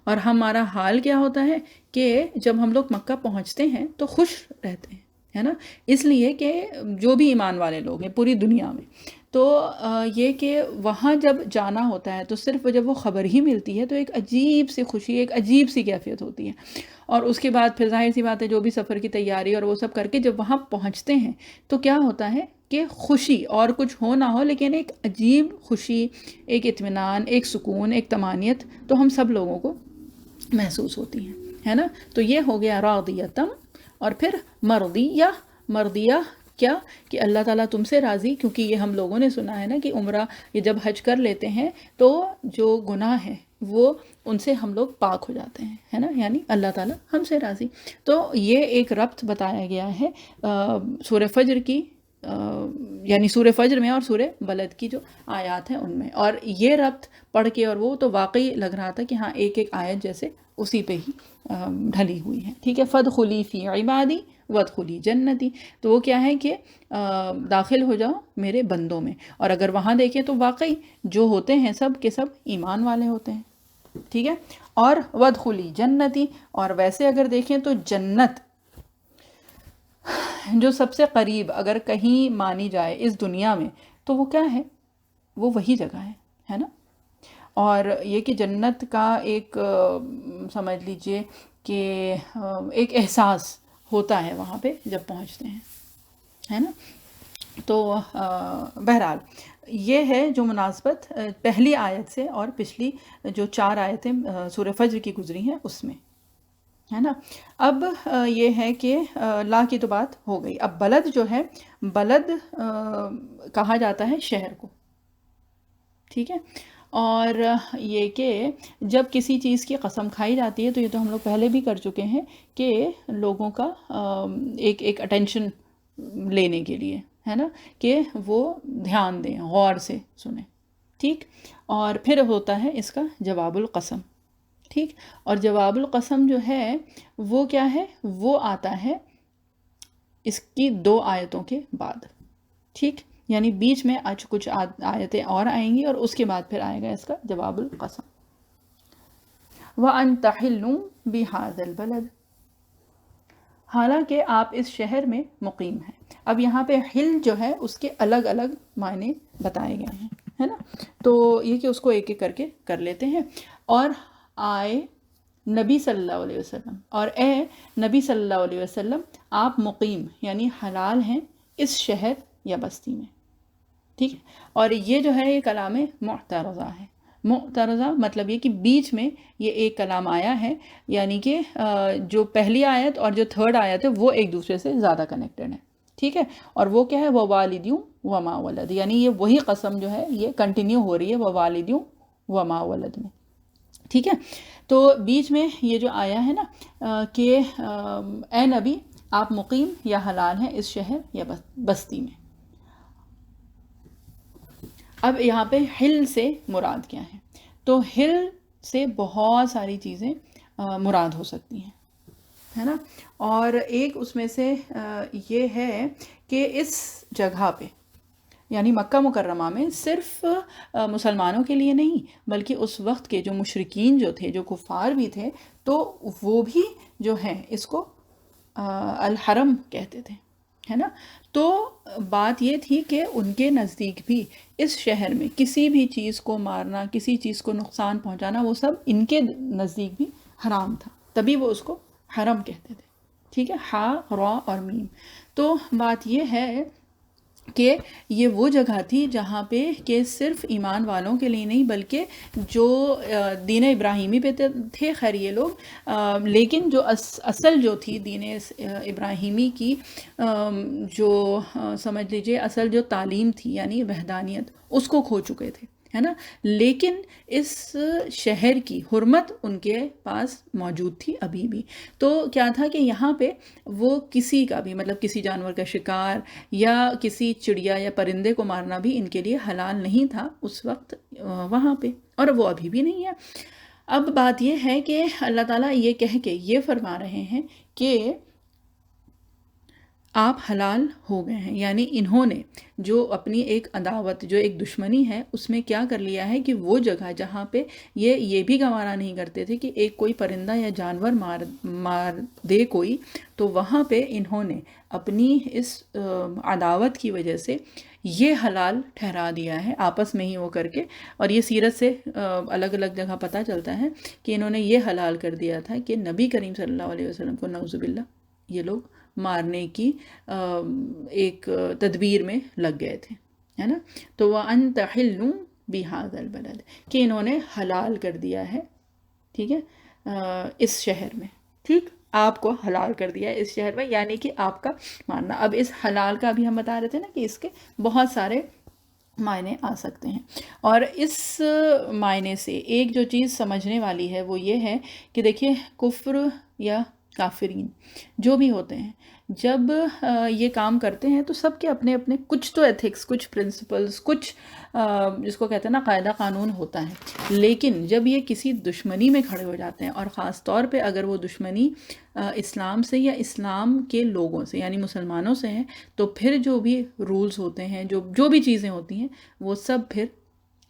اور ہمارا حال کیا ہوتا ہے کہ جب ہم لوگ مکہ پہنچتے ہیں تو خوش رہتے ہیں، ہے نا۔ اس لیے کہ جو بھی ایمان والے لوگ ہیں پوری دنیا میں، تو یہ کہ وہاں جب جانا ہوتا ہے تو صرف جب وہ خبر ہی ملتی ہے تو ایک عجیب سی خوشی، ایک عجیب سی کیفیت ہوتی ہے۔ اور اس کے بعد پھر ظاہر سی بات ہے، جو بھی سفر کی تیاری اور وہ سب کر کے جب وہاں پہنچتے ہیں تو کیا ہوتا ہے کہ خوشی، اور کچھ ہو نہ ہو لیکن ایک عجیب خوشی، ایک اطمینان، ایک سکون، ایک طمانیت تو ہم سب لوگوں کو محسوس ہوتی ہے نا۔ تو یہ ہو گیا راضیتم، اور پھر مرضیہ۔ مرضیہ کیا؟ کہ اللہ تعالیٰ تم سے راضی، کیونکہ یہ ہم لوگوں نے سنا ہے نا کہ عمرہ یہ جب حج کر لیتے ہیں تو جو گناہ ہے وہ ان سے ہم لوگ پاک ہو جاتے ہیں، ہے نا، یعنی اللہ تعالیٰ ہم سے راضی۔ تو یہ ایک ربط بتایا گیا ہے سورہ فجر کی، یعنی سورہ فجر میں اور سورہ بلد کی جو آیات ہیں ان میں، اور یہ ربط پڑھ کے اور وہ تو واقعی لگ رہا تھا کہ ہاں ایک ایک آیت جیسے اسی پہ ہی ڈھلی ہوئی ہے، ٹھیک ہے۔ فادخلی فی عبادی وادخلی جنتی، تو وہ کیا ہے کہ داخل ہو جاؤ میرے بندوں میں۔ اور اگر وہاں دیکھیں تو واقعی جو ہوتے ہیں سب کے سب ایمان والے ہوتے ہیں، ٹھیک ہے۔ اور وادخلی جنتی، اور ویسے اگر دیکھیں تو جنت جو سب سے قریب اگر کہیں مانی جائے اس دنیا میں تو وہ کیا ہے؟ وہ وہی جگہ ہے نا۔ اور یہ کہ جنت کا ایک سمجھ لیجئے کہ ایک احساس ہوتا ہے وہاں پہ جب پہنچتے ہیں، ہے نا۔ تو بہرحال یہ ہے جو مناسبت پہلی آیت سے اور پچھلی جو 4 آیتیں سورہ فجر کی گزری ہیں اس میں، ہے نا۔ اب یہ ہے کہ لا کی تو بات ہو گئی، اب بلد جو ہے، بلد کہا جاتا ہے شہر کو، ٹھیک ہے۔ اور یہ کہ جب کسی چیز کی قسم کھائی جاتی ہے تو یہ تو ہم لوگ پہلے بھی کر چکے ہیں کہ لوگوں کا ایک اٹینشن لینے کے لیے ہے نا، کہ وہ دھیان دیں، غور سے سنیں، ٹھیک. اور پھر ہوتا ہے اس کا جواب القسم، ٹھیک. اور جواب القسم جو ہے وہ کیا ہے، وہ آتا ہے اس کی 2 آیتوں کے بعد، ٹھیک. یعنی بیچ میں آج کچھ آیتیں اور آئیں گی اور اس کے بعد پھر آئے گا اس کا جواب القسم. وَأَنْتَ حِلٌّ بِهَذَا الْبَلَدِ، حالانکہ آپ اس شہر میں مقیم ہیں. اب یہاں پہ حل جو ہے اس کے الگ الگ معنی بتائے گئے ہیں، ہے نا. تو یہ کہ اس کو ایک ایک کر کے کر لیتے ہیں. اور آئے نبی صلی اللہ علیہ وسلم، اور اے نبی صلی اللہ علیہ وسلم آپ مقیم یعنی حلال ہیں اس شہر یا بستی میں، ٹھیک ہے. اور یہ جو ہے یہ کلام معترضہ ہے. معترضہ مطلب یہ کہ بیچ میں یہ ایک کلام آیا ہے، یعنی کہ جو پہلی آیت اور جو تھرڈ آیت ہے وہ ایک دوسرے سے زیادہ کنیکٹڈ ہے، ٹھیک ہے. اور وہ کیا ہے، وہ والدیوں وما ولد، یعنی یہ وہی قسم جو ہے یہ کنٹینیو ہو رہی ہے وہ والدیوں وما ولد میں، ٹھیک ہے. تو بیچ میں یہ جو آیا ہے نا کہ اے نبی آپ مقیم یا حلال ہیں اس شہر یا بستی میں. اب یہاں پہ حل سے مراد کیا ہے؟ تو حل سے بہت ساری چیزیں مراد ہو سکتی ہیں، ہے نا. اور ایک اس میں سے یہ ہے کہ اس جگہ پہ یعنی مکہ مکرمہ میں صرف مسلمانوں کے لیے نہیں بلکہ اس وقت کے جو مشرکین جو تھے، جو کفار بھی تھے، تو وہ بھی جو ہیں اس کو الحرم کہتے تھے، ہے نا. تو بات یہ تھی کہ ان کے نزدیک بھی اس شہر میں کسی بھی چیز کو مارنا، کسی چیز کو نقصان پہنچانا، وہ سب ان کے نزدیک بھی حرام تھا، تبھی وہ اس کو حرم کہتے تھے، ٹھیک ہے. ہا را اور میم. تو بات یہ ہے کہ یہ وہ جگہ تھی جہاں پہ کہ صرف ایمان والوں کے لیے نہیں بلکہ جو دین ابراہیمی پہ تھے، خیر یہ لوگ، لیکن جو اصل جو تھی دین ابراہیمی کی جو سمجھ لیجئے اصل جو تعلیم تھی یعنی وحدانیت، اس کو کھو چکے تھے، ہے نا. لیکن اس شہر کی حرمت ان کے پاس موجود تھی ابھی بھی. تو کیا تھا کہ یہاں پہ وہ کسی کا بھی مطلب کسی جانور کا شکار یا کسی چڑیا یا پرندے کو مارنا بھی ان کے لیے حلال نہیں تھا اس وقت وہاں پہ، اور وہ ابھی بھی نہیں ہے. اب بات یہ ہے کہ اللہ تعالیٰ یہ کہہ کے یہ فرما رہے ہیں کہ آپ حلال ہو گئے ہیں، یعنی انہوں نے جو اپنی ایک عداوت، جو ایک دشمنی ہے، اس میں کیا کر لیا ہے کہ وہ جگہ جہاں پہ یہ بھی گوارا نہیں کرتے تھے کہ ایک کوئی پرندہ یا جانور مار دے کوئی، تو وہاں پہ انہوں نے اپنی اس عداوت کی وجہ سے یہ حلال ٹھہرا دیا ہے آپس میں ہی وہ کر کے. اور یہ سیرت سے الگ الگ جگہ پتہ چلتا ہے کہ انہوں نے یہ حلال کر دیا تھا کہ نبی کریم صلی اللہ علیہ وسلم کو نعوذ باللہ یہ لوگ مارنے کی ایک تدبیر میں لگ گئے تھے، ہے نا. تو وَأَنْتَ حِلٌّ بِهَذَا الْبَلَدِ، کہ انہوں نے حلال کر دیا ہے، ٹھیک ہے، اس شہر میں، ٹھیک، آپ کو حلال کر دیا ہے اس شہر میں، یعنی کہ آپ کا ماننا. اب اس حلال کا بھی ہم بتا رہے تھے نا کہ اس کے بہت سارے معنی آ سکتے ہیں. اور اس معنی سے ایک جو چیز سمجھنے والی ہے وہ یہ ہے کہ دیکھیے کفر یا کافرین جو بھی ہوتے ہیں جب یہ کام کرتے ہیں تو سب کے اپنے اپنے کچھ تو ایتھکس، کچھ پرنسپلز، کچھ جس کو کہتے ہیں نا قاعدہ قانون ہوتا ہے. لیکن جب یہ کسی دشمنی میں کھڑے ہو جاتے ہیں اور خاص طور پہ اگر وہ دشمنی اسلام سے یا اسلام کے لوگوں سے یعنی مسلمانوں سے ہے، تو پھر جو بھی رولز ہوتے ہیں، جو بھی چیزیں ہوتی ہیں وہ سب پھر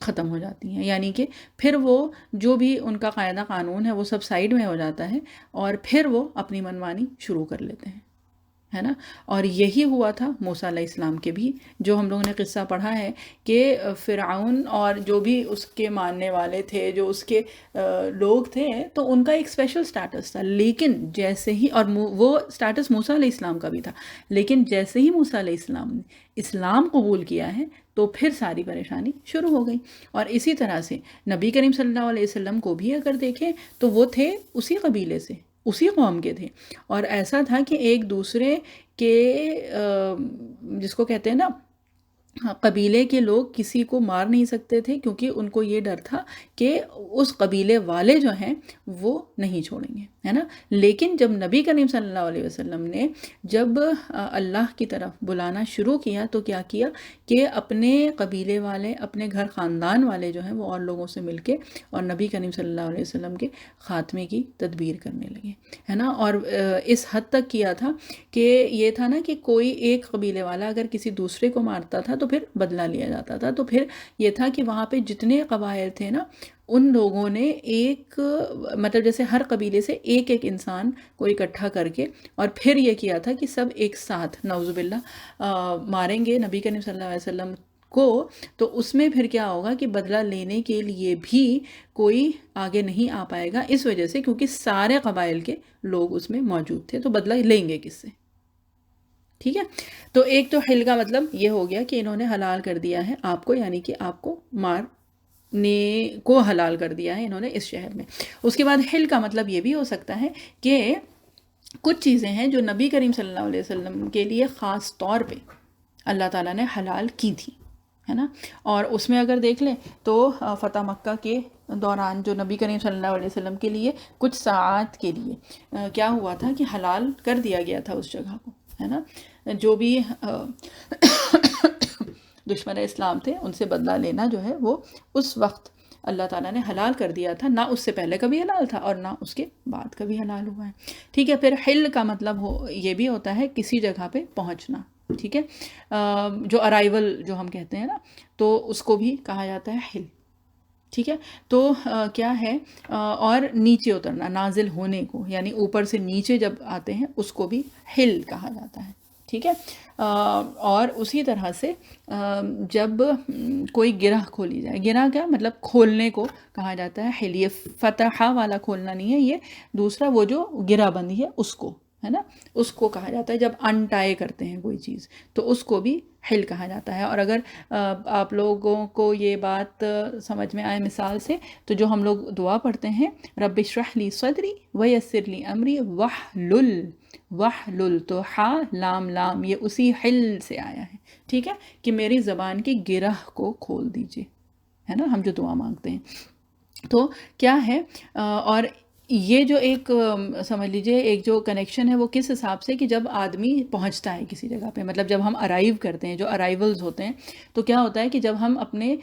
ختم ہو جاتی ہیں. یعنی کہ پھر وہ جو بھی ان کا قاعدہ قانون ہے وہ سب سائیڈ میں ہو جاتا ہے اور پھر وہ اپنی منمانی شروع کر لیتے ہیں، ہے نا. اور یہی ہوا تھا موسیٰ علیہ السلام کے بھی، جو ہم لوگوں نے قصہ پڑھا ہے کہ فرعون اور جو بھی اس کے ماننے والے تھے، جو اس کے لوگ تھے، تو ان کا ایک اسپیشل سٹیٹس تھا. لیکن جیسے ہی، اور وہ سٹیٹس موسیٰ علیہ السلام کا بھی تھا، لیکن جیسے ہی موسیٰ علیہ السلام نے اسلام قبول کیا ہے تو پھر ساری پریشانی شروع ہو گئی. اور اسی طرح سے نبی کریم صلی اللہ علیہ وسلم کو بھی اگر دیکھیں تو وہ تھے اسی قبیلے سے، اسی قوم کے تھے، اور ایسا تھا کہ ایک دوسرے کے جس کو کہتے ہیں نا قبیلے کے لوگ کسی کو مار نہیں سکتے تھے، کیونکہ ان کو یہ ڈر تھا کہ اس قبیلے والے جو ہیں وہ نہیں چھوڑیں گے، ہے نا۔ لیکن جب نبی کریم صلی اللہ علیہ وسلم نے جب اللہ کی طرف بلانا شروع کیا تو کیا کیا کہ اپنے قبیلے والے، اپنے گھر خاندان والے جو ہیں وہ اور لوگوں سے مل کے اور نبی کریم صلی اللہ علیہ وسلم کے خاتمے کی تدبیر کرنے لگے، ہے نا۔ اور اس حد تک کیا تھا کہ یہ تھا نا کہ کوئی ایک قبیلے والا اگر کسی دوسرے کو مارتا تھا تو پھر بدلہ لیا جاتا تھا، تو پھر یہ تھا کہ وہاں پہ جتنے قبائل تھے نا ان لوگوں نے ایک مطلب جیسے ہر قبیلے سے ایک ایک انسان کو اکٹھا کر کے اور پھر یہ کیا تھا کہ سب ایک ساتھ نعوذ باللہ ماریں گے نبی کریم صلی اللہ علیہ وسلم کو، تو اس میں پھر کیا ہوگا کہ بدلہ لینے کے لیے بھی کوئی آگے نہیں آ پائے گا، اس وجہ سے کیونکہ سارے قبائل کے لوگ اس میں موجود تھے، تو بدلہ لیں گے کس سے؟ ٹھیک ہے۔ تو ایک تو حل کا مطلب یہ ہو گیا کہ انہوں نے حلال کر دیا ہے آپ کو، یعنی کہ آپ کو مارنے کو حلال کر دیا ہے انہوں نے اس شہر میں۔ اس کے بعد حل کا مطلب یہ بھی ہو سکتا ہے کہ کچھ چیزیں ہیں جو نبی کریم صلی اللہ علیہ وسلم کے لیے خاص طور پہ اللہ تعالیٰ نے حلال کی تھی، ہے نا۔ اور اس میں اگر دیکھ لیں تو فتح مکہ کے دوران جو نبی کریم صلی اللہ علیہ وسلم کے لیے کچھ ساعات کے لیے کیا ہوا تھا کہ حلال کر دیا گیا تھا اس جگہ کو، ہے نا۔ جو بھی دشمن اسلام تھے ان سے بدلہ لینا جو ہے وہ اس وقت اللہ تعالیٰ نے حلال کر دیا تھا، نہ اس سے پہلے کبھی حلال تھا اور نہ اس کے بعد کبھی حلال ہوا ہے، ٹھیک ہے۔ پھر حل کا مطلب یہ بھی ہوتا ہے کسی جگہ پہ پہنچنا، ٹھیک ہے، جو ارائیول جو ہم کہتے ہیں نا، تو اس کو بھی کہا جاتا ہے حل، ٹھیک ہے۔ تو کیا ہے اور نیچے اترنا، نازل ہونے کو، یعنی اوپر سے نیچے جب آتے ہیں اس کو بھی حل کہا جاتا ہے، ٹھیک ہے۔ اور اسی طرح سے جب کوئی گرہ کھولی جائے، گرہ کیا مطلب کھولنے کو کہا جاتا ہے حل، یہ فتحہ والا کھولنا نہیں ہے، یہ دوسرا وہ جو گرہ بندی ہے اس کو، ہے نا، اس کو کہا جاتا ہے جب انٹائے کرتے ہیں کوئی چیز تو اس کو بھی حل کہا جاتا ہے۔ اور اگر آپ لوگوں کو یہ بات سمجھ میں آئے مثال سے، تو جو ہم لوگ دعا پڑھتے ہیں رب اشرح لی صدری ویسر لی امری وحلل، تو ہا لام لام یہ اسی حل سے آیا ہے، ٹھیک ہے، کہ میری زبان کی گرہ کو کھول دیجئے، ہے نا، ہم جو دعا مانگتے ہیں۔ تو کیا ہے اور یہ جو ایک سمجھ لیجئے ایک جو کنیکشن ہے وہ کس حساب سے کہ جب آدمی پہنچتا ہے کسی جگہ پہ، مطلب جب ہم ارائیو کرتے ہیں، جو ارائیولز ہوتے ہیں، تو کیا ہوتا ہے کہ جب ہم اپنے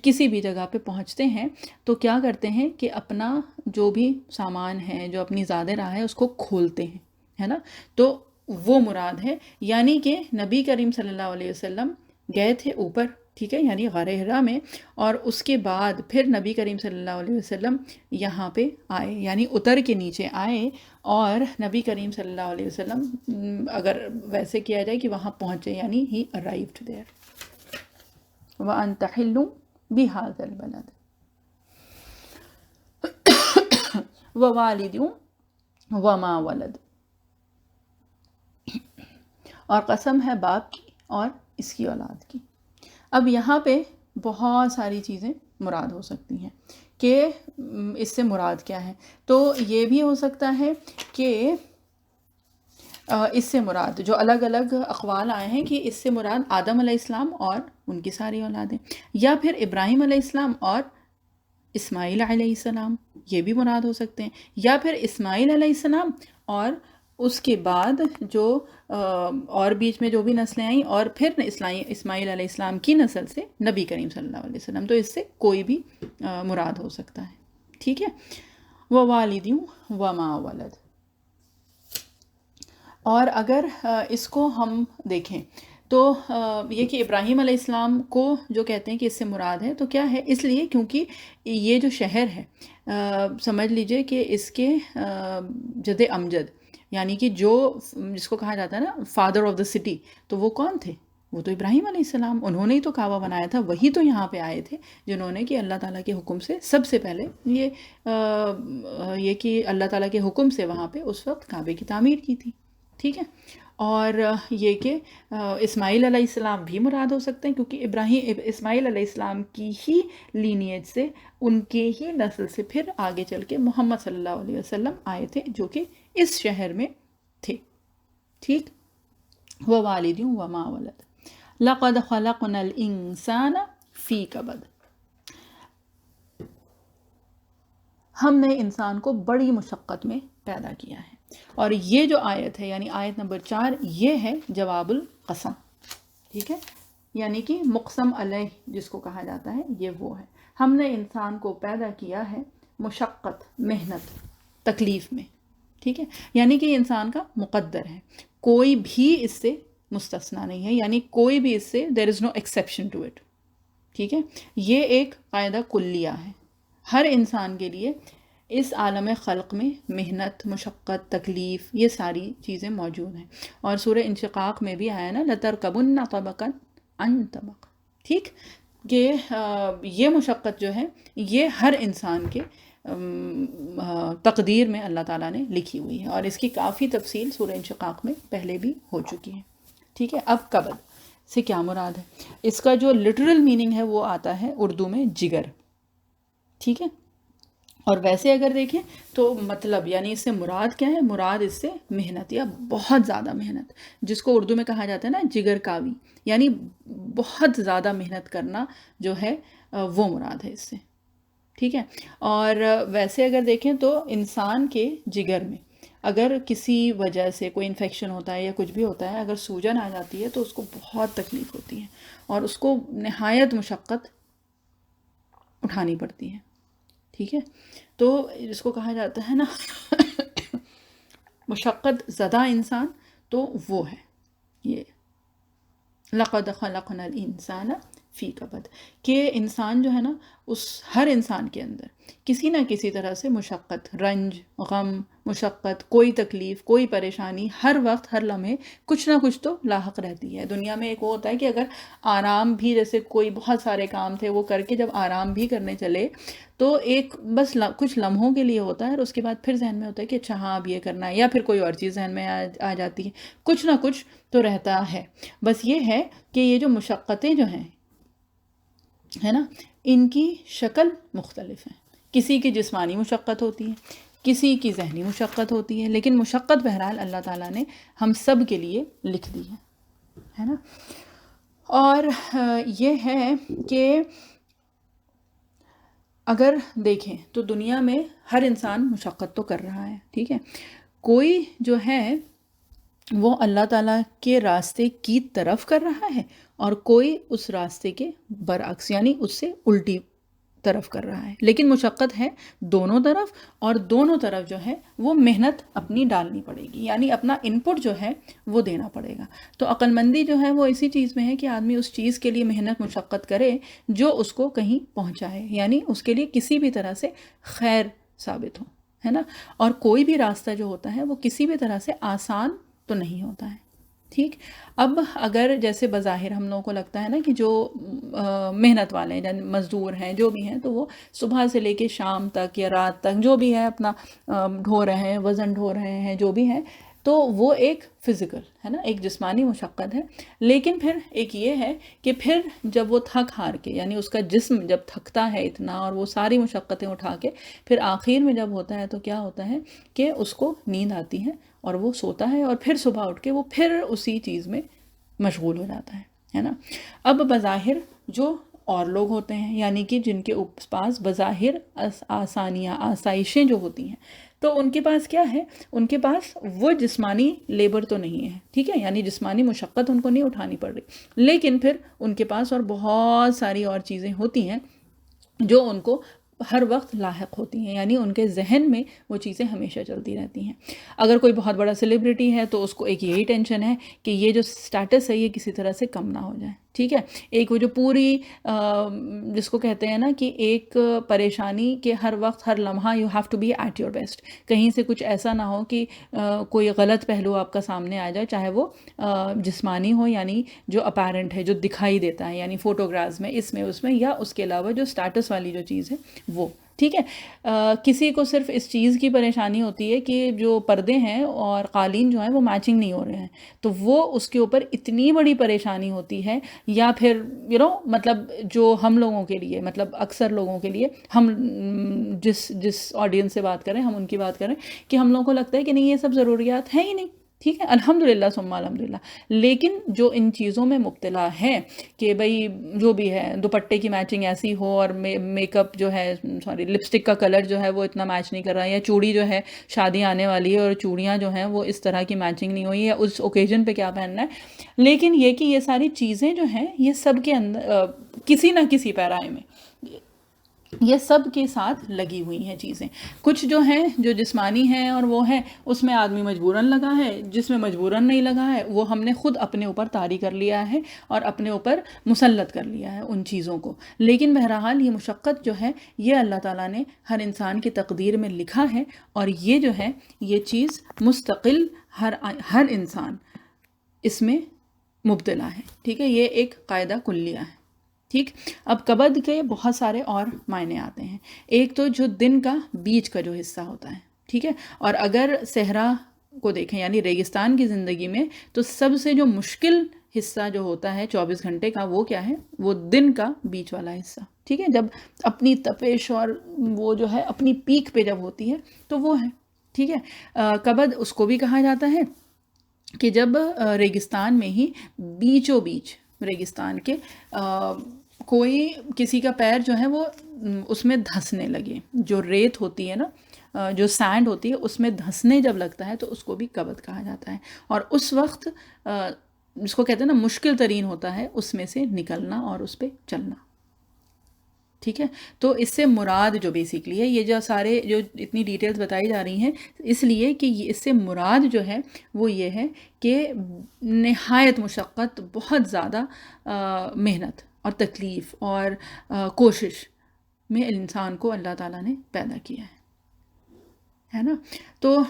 کسی بھی جگہ پہ پہنچتے ہیں تو کیا کرتے ہیں کہ اپنا جو بھی سامان ہے، جو اپنی زاد راہ ہے اس کو کھولتے ہیں، ہے نا۔ تو وہ مراد ہے، یعنی کہ نبی کریم صلی اللہ علیہ وسلم گئے تھے اوپر، ٹھیک ہے، یعنی غار حرا میں، اور اس کے بعد پھر نبی کریم صلی اللہ علیہ وسلم یہاں پہ آئے، یعنی اتر کے نیچے آئے، اور نبی کریم صلی اللہ علیہ وسلم اگر ویسے کیا جائے کہ وہاں پہنچے، یعنی ہی arrived there۔ وَأَنْتَ حِلٌّ بِهَذَا الْبَلَدِ وَوَالِدٍ وَمَا وَلَدَ، اور قسم ہے باپ کی اور اس کی اولاد کی۔ اب یہاں پہ بہت ساری چیزیں مراد ہو سکتی ہیں کہ اس سے مراد کیا ہے۔ تو یہ بھی ہو سکتا ہے کہ اس سے مراد جو الگ الگ اقوال آئے ہیں کہ اس سے مراد آدم علیہ السلام اور ان کی ساری اولادیں، یا پھر ابراہیم علیہ السلام اور اسماعیل علیہ السلام، یہ بھی مراد ہو سکتے ہیں، یا پھر اسماعیل علیہ السلام اور اس کے بعد جو اور بیچ میں جو بھی نسلیں آئیں، اور پھر اسماعیل علیہ السلام کی نسل سے نبی کریم صلی اللہ علیہ وسلم، تو اس سے کوئی بھی مراد ہو سکتا ہے، ٹھیک ہے۔ وَوَالِدٍ وَمَا وَلَدَ، اور اگر اس کو ہم دیکھیں تو یہ کہ ابراہیم علیہ السلام کو جو کہتے ہیں کہ اس سے مراد ہے، تو کیا ہے، اس لیے کیونکہ یہ جو شہر ہے سمجھ لیجئے کہ اس کے جد امجد، یعنی کہ جو جس کو کہا جاتا ہے نا فادر آف دا سٹی، تو وہ کون تھے؟ وہ تو ابراہیم علیہ السلام، انہوں نے ہی تو کعبہ بنایا تھا، وہی تو یہاں پہ آئے تھے جنہوں نے کہ اللہ تعالیٰ کے حکم سے سب سے پہلے یہ کہ اللہ تعالیٰ کے حکم سے وہاں پہ اس وقت کعبے کی تعمیر کی تھی، ٹھیک ہے۔ اور یہ کہ اسماعیل علیہ السلام بھی مراد ہو سکتے ہیں، کیونکہ اسماعیل علیہ السلام کی ہی لینیج سے، ان کے ہی نسل سے پھر آگے چل کے محمد صلی اللہ علیہ وسلم آئے تھے جو کہ اس شہر میں تھے، ٹھیک۔ وَوَالِدٍ وَمَا وَلَدَ لقد خلقنا الانسان فی کبد، ہم نے انسان کو بڑی مشقت میں پیدا کیا ہے. اور یہ جو آیت ہے یعنی آیت نمبر 4، یہ ہے جواب القسم. ٹھیک ہے، یعنی کہ مقسم علیہ جس کو کہا جاتا ہے یہ وہ ہے. ہم نے انسان کو پیدا کیا ہے مشقت، محنت، تکلیف میں. ٹھیک ہے، یعنی کہ انسان کا مقدر ہے، کوئی بھی اس سے مستثنا نہیں ہے، یعنی کوئی بھی اس سے there is no exception to it. ٹھیک ہے، یہ ایک قاعدہ کلیہ ہے ہر انسان کے لیے. اس عالم خلق میں محنت، مشقت، تکلیف، یہ ساری چیزیں موجود ہیں. اور سورہ انشقاق میں بھی آیا نا لَتَرْكَبُنَّ طَبَقًا عَنْ طَبَقٍ. ٹھیک، کہ یہ مشقت جو ہے یہ ہر انسان کے تقدیر میں اللہ تعالیٰ نے لکھی ہوئی ہے، اور اس کی کافی تفصیل سورہ انشقاق میں پہلے بھی ہو چکی ہے. ٹھیک ہے، اب کبد سے کیا مراد ہے؟ اس کا جو لٹرل میننگ ہے وہ آتا ہے اردو میں جگر. ٹھیک ہے، اور ویسے اگر دیکھیں تو مطلب یعنی اس سے مراد کیا ہے؟ مراد اس سے محنت یا بہت زیادہ محنت، جس کو اردو میں کہا جاتا ہے نا جگر کاوی، یعنی بہت زیادہ محنت کرنا جو ہے وہ مراد ہے اس سے. ٹھیک ہے، اور ویسے اگر دیکھیں تو انسان کے جگر میں اگر کسی وجہ سے کوئی انفیکشن ہوتا ہے یا کچھ بھی ہوتا ہے، اگر سوجن آ جاتی ہے تو اس کو بہت تکلیف ہوتی ہے اور اس کو نہایت مشقت اٹھانی پڑتی ہے. ٹھیک ہے، تو جس کو کہا جاتا ہے نا مشقت زدہ انسان، تو وہ ہے یہ لقد خلقنا الانسان فی کبد، کہ انسان جو ہے نا اس ہر انسان کے اندر کسی نہ کسی طرح سے مشقت، رنج، غم، مشقت، کوئی تکلیف، کوئی پریشانی ہر وقت ہر لمحے کچھ نہ کچھ تو لاحق رہتی ہے. دنیا میں ایک وہ ہوتا ہے کہ اگر آرام بھی، جیسے کوئی بہت سارے کام تھے وہ کر کے جب آرام بھی کرنے چلے تو ایک بس کچھ لمحوں کے لیے ہوتا ہے، اور اس کے بعد پھر ذہن میں ہوتا ہے کہ اچھا ہاں اب یہ کرنا ہے، یا پھر کوئی اور چیز ذہن میں آ جاتی ہے. کچھ نہ کچھ تو رہتا ہے. بس یہ ہے کہ یہ جو مشقتیں جو ہیں ہے نا، ان کی شکل مختلف ہیں. کسی کی جسمانی مشقت ہوتی ہے، کسی کی ذہنی مشقت ہوتی ہے، لیکن مشقت بہرحال اللہ تعالیٰ نے ہم سب کے لیے لکھ دی ہے نا. اور یہ ہے کہ اگر دیکھیں تو دنیا میں ہر انسان مشقت تو کر رہا ہے. ٹھیک ہے، کوئی جو ہے وہ اللہ تعالیٰ کے راستے کی طرف کر رہا ہے، اور کوئی اس راستے کے برعکس یعنی اس سے الٹی طرف کر رہا ہے. لیکن مشقت ہے دونوں طرف، اور دونوں طرف جو ہے وہ محنت اپنی ڈالنی پڑے گی، یعنی اپنا انپٹ جو ہے وہ دینا پڑے گا. تو عقل مندی جو ہے وہ اسی چیز میں ہے کہ آدمی اس چیز کے لیے محنت مشقت کرے جو اس کو کہیں پہنچائے، یعنی اس کے لیے کسی بھی طرح سے خیر ثابت ہو، ہے نا. اور کوئی بھی راستہ جو ہوتا ہے وہ کسی بھی طرح سے آسان تو نہیں ہوتا ہے. ٹھیک، اب اگر جیسے بظاہر ہم لوگوں کو لگتا ہے نا کہ جو محنت والے ہیں، مزدور ہیں، جو بھی ہیں، تو وہ صبح سے لے کے شام تک یا رات تک جو بھی ہے اپنا ڈھو رہے ہیں، وزن ڈھو رہے ہیں، جو بھی ہے، تو وہ ایک فزیکل ہے نا، ایک جسمانی مشقت ہے. لیکن پھر ایک یہ ہے کہ پھر جب وہ تھک ہار کے، یعنی اس کا جسم جب تھکتا ہے اتنا اور وہ ساری مشقتیں اٹھا کے پھر آخر میں جب ہوتا ہے تو کیا ہوتا ہے کہ اس کو نیند آتی ہے اور وہ سوتا ہے، اور پھر صبح اٹھ کے وہ پھر اسی چیز میں مشغول ہو جاتا ہے نا. اب بظاہر جو اور لوگ ہوتے ہیں، یعنی کہ جن کے پاس بظاہر آسانیاں، آسائشیں جو ہوتی ہیں، تو ان کے پاس کیا ہے؟ ان کے پاس وہ جسمانی لیبر تو نہیں ہے. ٹھیک ہے، یعنی جسمانی مشقت ان کو نہیں اٹھانی پڑ رہی، لیکن پھر ان کے پاس اور بہت ساری اور چیزیں ہوتی ہیں جو ان کو ہر وقت لاحق ہوتی ہیں، یعنی ان کے ذہن میں وہ چیزیں ہمیشہ چلتی رہتی ہیں. اگر کوئی بہت بڑا سیلیبریٹی ہے تو اس کو ایک یہی ٹینشن ہے کہ یہ جو سٹیٹس ہے یہ کسی طرح سے کم نہ ہو جائے. ٹھیک ہے، ایک وہ جو پوری جس کو کہتے ہیں نا کہ ایک پریشانی کہ ہر وقت ہر لمحہ you have to be at your best, کہیں سے کچھ ایسا نہ ہو کہ کوئی غلط پہلو آپ کا سامنے آ جائے، چاہے وہ جسمانی ہو، یعنی جو اپیرنٹ ہے، جو دکھائی دیتا ہے، یعنی فوٹوگرافز میں، اس میں، اس میں، یا اس کے علاوہ جو سٹیٹس والی جو چیز ہے وہ. ٹھیک ہے، کسی کو صرف اس چیز کی پریشانی ہوتی ہے کہ جو پردے ہیں اور قالین جو ہیں وہ میچنگ نہیں ہو رہے ہیں، تو وہ اس کے اوپر اتنی بڑی پریشانی ہوتی ہے. یا پھر مطلب جو ہم لوگوں کے لیے، مطلب اکثر لوگوں کے لیے، ہم جس آڈینس سے بات کریں، ہم ان کی بات کریں کہ ہم لوگوں کو لگتا ہے کہ نہیں یہ سب ضروریات ہیں ہی نہیں. ٹھیک ہے، الحمدللہ ثم الحمدللہ. لیکن جو ان چیزوں میں مبتلا ہے کہ بھئی جو بھی ہے دوپٹے کی میچنگ ایسی ہو اور میک اپ جو ہے سوری لپسٹک کا کلر جو ہے وہ اتنا میچ نہیں کر رہا ہے، یا چوڑی جو ہے شادی آنے والی ہے اور چوڑیاں جو ہیں وہ اس طرح کی میچنگ نہیں ہوئی ہے، اس اوکیزن پہ کیا پہننا ہے. لیکن یہ کہ یہ ساری چیزیں جو ہیں یہ سب کے اندر کسی نہ کسی پیرائے میں یہ سب کے ساتھ لگی ہوئی ہیں چیزیں. کچھ جو ہیں جو جسمانی ہیں اور وہ ہیں اس میں آدمی مجبوراً لگا ہے، جس میں مجبوراً نہیں لگا ہے وہ ہم نے خود اپنے اوپر طاری کر لیا ہے اور اپنے اوپر مسلط کر لیا ہے ان چیزوں کو. لیکن بہرحال یہ مشقت جو ہے یہ اللہ تعالیٰ نے ہر انسان کی تقدیر میں لکھا ہے، اور یہ جو ہے یہ چیز مستقل ہر انسان اس میں مبتلا ہے. ٹھیک ہے، یہ ایک قاعدہ کلیہ ہے. ٹھیک. اب کبد کے بہت سارے اور معنی آتے ہیں. ایک تو جو دن کا بیچ کا جو حصہ ہوتا ہے، ٹھیک ہے، اور اگر صحرا کو دیکھیں یعنی ریگستان کی زندگی میں تو سب سے جو مشکل حصہ جو ہوتا ہے 24 گھنٹے کا وہ کیا ہے؟ وہ دن کا بیچ والا حصہ. ٹھیک ہے، جب اپنی تپش اور وہ جو ہے اپنی پیک پہ جب ہوتی ہے تو وہ ہے. ٹھیک ہے، کبد اس کو بھی کہا جاتا ہے کہ جب ریگستان میں ہی بیچوں بیچ ریگستان کے کوئی کسی کا پیر جو ہے وہ اس میں دھسنے لگے، جو ریت ہوتی ہے نا، جو سینڈ ہوتی ہے اس میں دھسنے جب لگتا ہے تو اس کو بھی کبد کہا جاتا ہے. اور اس وقت جس کو کہتے ہیں نا مشکل ترین ہوتا ہے اس میں سے نکلنا اور اس پہ چلنا. ٹھیک ہے، تو اس سے مراد جو بیسیکلی ہے یہ جو سارے جو اتنی ڈیٹیلز بتائی جا رہی ہیں اس لیے کہ اس سے مراد جو ہے وہ یہ ہے کہ نہایت مشقت، بہت زیادہ محنت اور تکلیف اور کوشش میں انسان کو اللہ تعالیٰ نے پیدا کیا ہے نا. تو